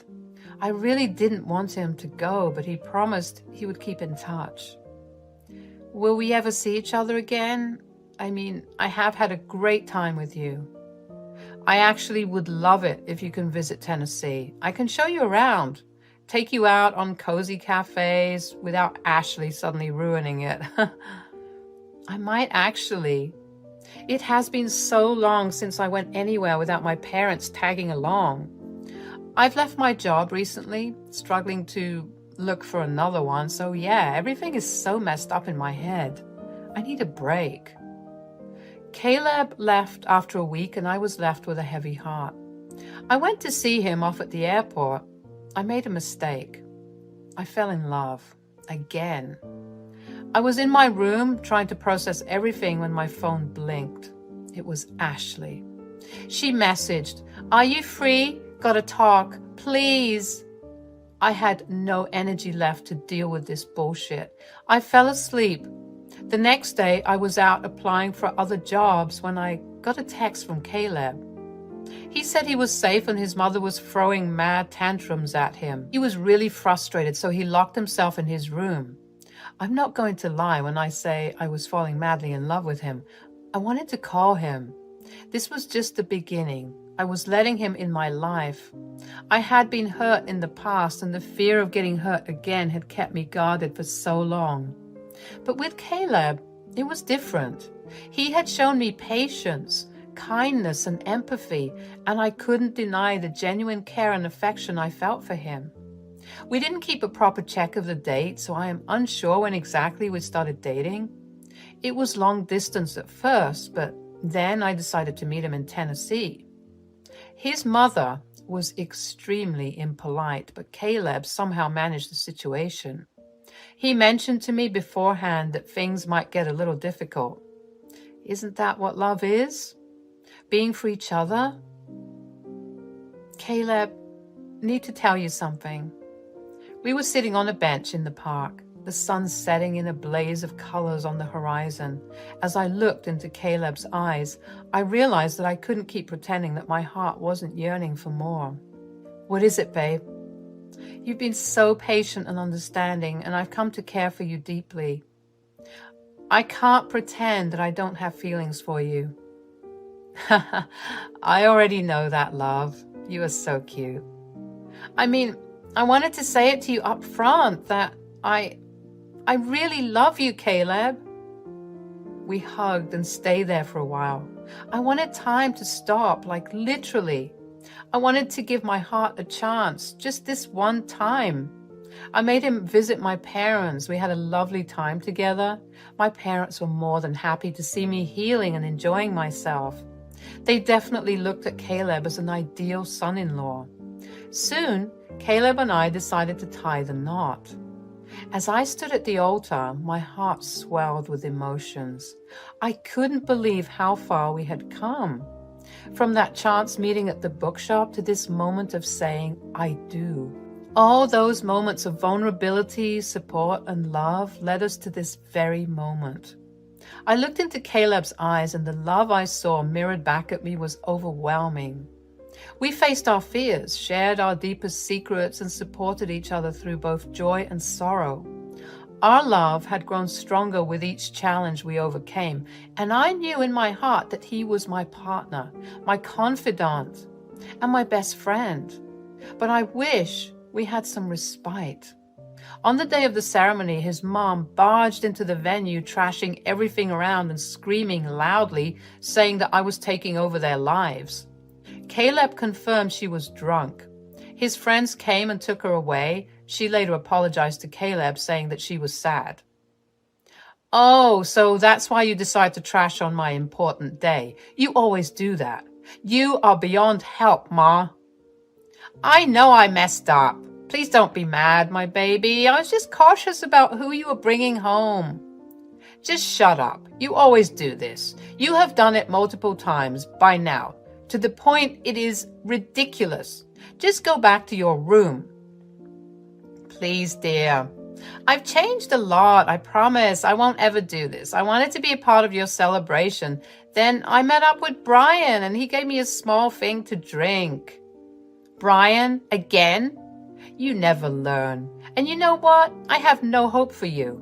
I really didn't want him to go, but he promised he would keep in touch. Will we ever see each other again? I mean, I have had a great time with you. I actually would love it if you can visit Tennessee. I can show you around, take you out on cozy cafes without Ashley suddenly ruining it. I might actually. It has been so long since I went anywhere without my parents tagging along. I've left my job recently, struggling to look for another one, so yeah, everything is so messed up in my head. I need a break. Caleb left after a week and I was left with a heavy heart. I went to see him off at the airport. I made a mistake. I fell in love. Again. I was in my room trying to process everything when my phone blinked. It was Ashley. She messaged, "Are you free? Gotta talk, please." I had no energy left to deal with this bullshit. I fell asleep. The next day, I was out applying for other jobs when I got a text from Caleb. He said he was safe and his mother was throwing mad tantrums at him. He was really frustrated, so he locked himself in his room. I'm not going to lie when I say I was falling madly in love with him. I wanted to call him. This was just the beginning. I was letting him in my life. I had been hurt in the past, and the fear of getting hurt again had kept me guarded for so long. But with Caleb, it was different. He had shown me patience, kindness, and empathy, and I couldn't deny the genuine care and affection I felt for him. We didn't keep a proper check of the date, so I am unsure when exactly we started dating. It was long distance at first, but then I decided to meet him in Tennessee. His mother was extremely impolite, but Caleb somehow managed the situation. He mentioned to me beforehand that things might get a little difficult. Isn't that what love is? Being for each other? Caleb, need to tell you something. We were sitting on a bench in the park, the sun setting in a blaze of colors on the horizon. As I looked into Caleb's eyes, I realized that I couldn't keep pretending that my heart wasn't yearning for more. What is it, babe? You've been so patient and understanding, and I've come to care for you deeply. I can't pretend that I don't have feelings for you. I already know that, love. You are so cute. I mean, I wanted to say it to you up front that I really love you, Caleb. We hugged and stayed there for a while. I wanted time to stop, like literally. I wanted to give my heart a chance, just this one time. I made him visit my parents. We had a lovely time together. My parents were more than happy to see me healing and enjoying myself. They definitely looked at Caleb as an ideal son-in-law. Soon, Caleb and I decided to tie the knot. As I stood at the altar, my heart swelled with emotions. I couldn't believe how far we had come. From that chance meeting at the bookshop to this moment of saying, I do. All those moments of vulnerability, support, and love led us to this very moment. I looked into Caleb's eyes, and the love I saw mirrored back at me was overwhelming. We faced our fears, shared our deepest secrets, and supported each other through both joy and sorrow. Our love had grown stronger with each challenge we overcame, and I knew in my heart that he was my partner, my confidant, and my best friend. But I wish we had some respite. On the day of the ceremony, his mom barged into the venue, trashing everything around and screaming loudly, saying that I was taking over their lives. Caleb confirmed she was drunk. His friends came and took her away. She later apologized to Caleb, saying that she was sad. Oh, so that's why you decide to trash on my important day. You always do that. You are beyond help, Ma. I know I messed up. Please don't be mad, my baby. I was just cautious about who you were bringing home. Just shut up. You always do this. You have done it multiple times by now, to the point it is ridiculous. Just go back to your room. Please, dear. I've changed a lot. I promise I won't ever do this. I wanted to be a part of your celebration. Then I met up with Brian, and he gave me a small thing to drink. Brian, again? You never learn. And you know what? I have no hope for you.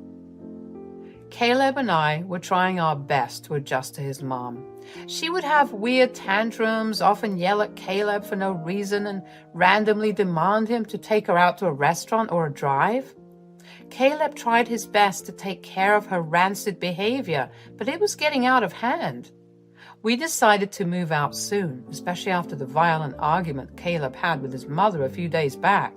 Caleb and I were trying our best to adjust to his mom. She would have weird tantrums, often yell at Caleb for no reason, and randomly demand him to take her out to a restaurant or a drive. Caleb tried his best to take care of her rancid behavior, but it was getting out of hand. We decided to move out soon, especially after the violent argument Caleb had with his mother a few days back.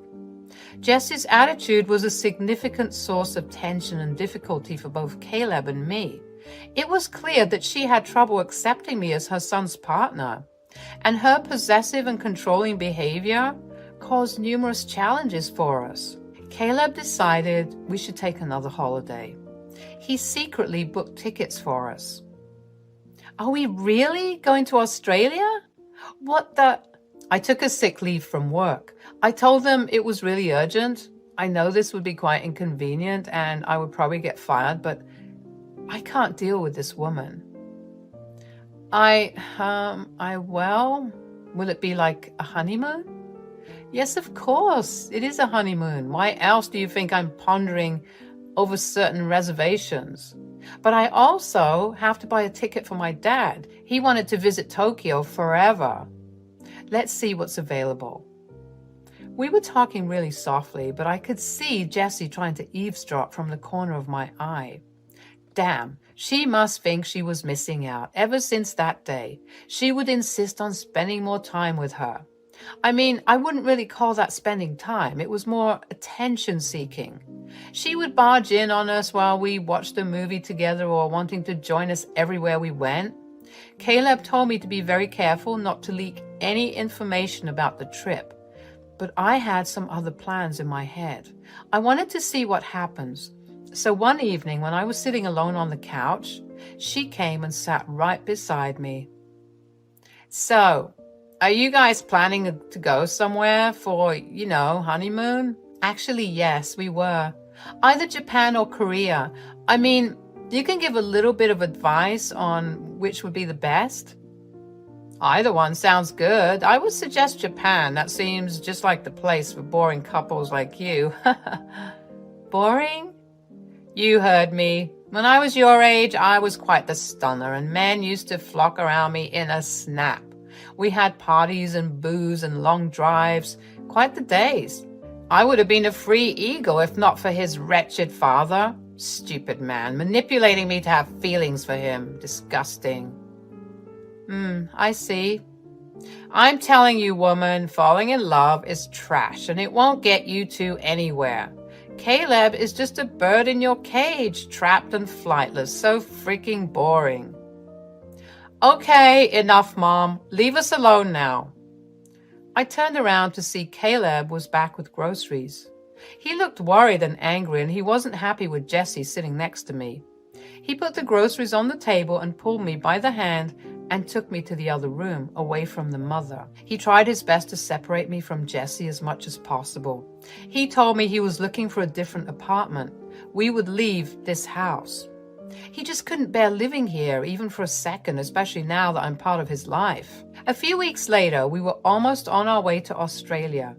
Jessie's attitude was a significant source of tension and difficulty for both Caleb and me. It was clear that she had trouble accepting me as her son's partner, and her possessive and controlling behavior caused numerous challenges for us. Caleb decided we should take another holiday. He secretly booked tickets for us. Are we really going to Australia? What the? I took a sick leave from work. I told them it was really urgent. I know this would be quite inconvenient and I would probably get fired, but I can't deal with this woman. Well, will it be like a honeymoon? Yes, of course, it is a honeymoon. Why else do you think I'm pondering over certain reservations? But I also have to buy a ticket for my dad. He wanted to visit Tokyo forever. Let's see what's available. We were talking really softly, but I could see Jessie trying to eavesdrop from the corner of my eye. Damn, she must think she was missing out. Ever since that day, she would insist on spending more time with her. I mean, I wouldn't really call that spending time. It was more attention-seeking. She would barge in on us while we watched a movie together or wanting to join us everywhere we went. Caleb told me to be very careful not to leak any information about the trip. But I had some other plans in my head. I wanted to see what happens. So one evening when I was sitting alone on the couch, she came and sat right beside me. So, are you guys planning to go somewhere for, honeymoon? Actually, yes, we were. Either Japan or Korea. I mean, you can give a little bit of advice on which would be the best. Either one sounds good. I would suggest Japan. That seems just like the place for boring couples like you. Boring? You heard me. When I was your age, I was quite the stunner, and men used to flock around me in a snap. We had parties and booze and long drives. Quite the days. I would have been a free eagle if not for his wretched father. Stupid man, manipulating me to have feelings for him. Disgusting. I see. I'm telling you, woman, falling in love is trash and it won't get you two anywhere. Caleb is just a bird in your cage, trapped and flightless. So freaking boring. Okay, enough, Mom. Leave us alone now. I turned around to see Caleb was back with groceries. He looked worried and angry, and he wasn't happy with Jessie sitting next to me. He put the groceries on the table and pulled me by the hand and took me to the other room, away from the mother. He tried his best to separate me from Jessie as much as possible. He told me he was looking for a different apartment. We would leave this house. He just couldn't bear living here, even for a second, especially now that I'm part of his life. A few weeks later, we were almost on our way to Australia.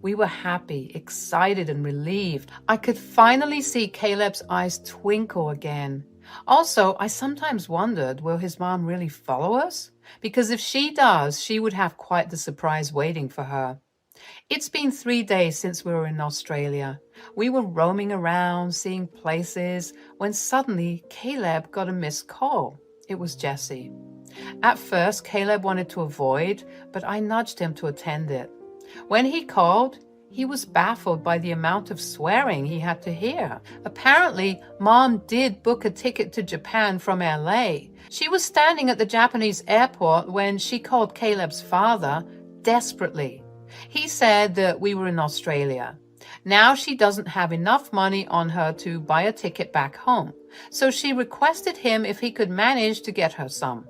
We were happy, excited, and relieved. I could finally see Caleb's eyes twinkle again. Also, I sometimes wondered, will his mom really follow us? Because if she does, she would have quite the surprise waiting for her. It's been 3 days since we were in Australia. We were roaming around, seeing places, when suddenly Caleb got a missed call. It was Jessie. At first, Caleb wanted to avoid, but I nudged him to attend it. When he called, he was baffled by the amount of swearing he had to hear. Apparently, Mom did book a ticket to Japan from LA. She was standing at the Japanese airport when she called Caleb's father desperately. He said that we were in Australia. Now she doesn't have enough money on her to buy a ticket back home, so she requested him if he could manage to get her some.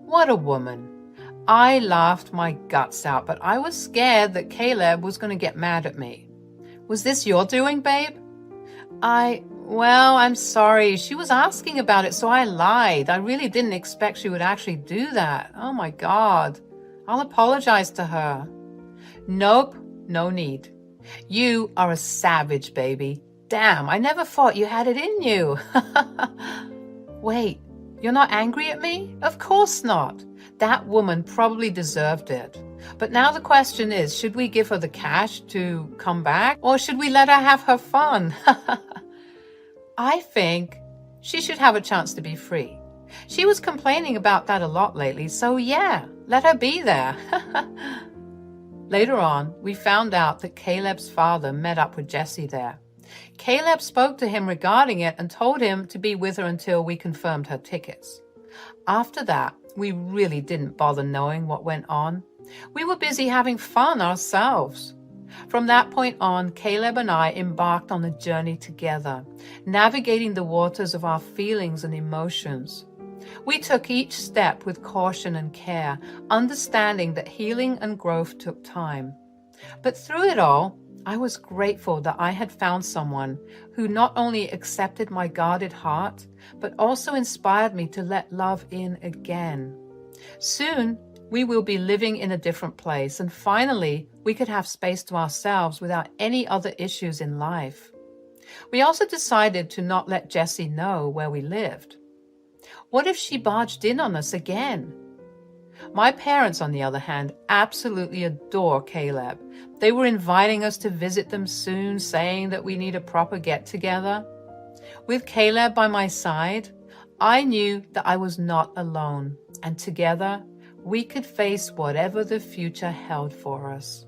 What a woman. I laughed my guts out, but I was scared that Caleb was going to get mad at me. Was this your doing, babe? I'm sorry. She was asking about it, so I lied. I really didn't expect she would actually do that. Oh my God. I'll apologize to her. Nope, no need. You are a savage, baby. Damn, I never thought you had it in you. Wait, you're not angry at me? Of course not. That woman probably deserved it. But now the question is, should we give her the cash to come back, or should we let her have her fun? I think she should have a chance to be free. She was complaining about that a lot lately, so yeah, let her be there. Later on, we found out that Caleb's father met up with Jessie there. Caleb spoke to him regarding it and told him to be with her until we confirmed her tickets. After that, we really didn't bother knowing what went on. We were busy having fun ourselves. From that point on, Caleb and I embarked on a journey together, navigating the waters of our feelings and emotions. We took each step with caution and care, understanding that healing and growth took time. But through it all, I was grateful that I had found someone who not only accepted my guarded heart, but also inspired me to let love in again. Soon, we will be living in a different place, and finally, we could have space to ourselves without any other issues in life. We also decided to not let Jessie know where we lived. What if she barged in on us again? My parents, on the other hand, absolutely adore Caleb. They were inviting us to visit them soon, saying that we need a proper get-together. With Caleb by my side, I knew that I was not alone, and together we could face whatever the future held for us.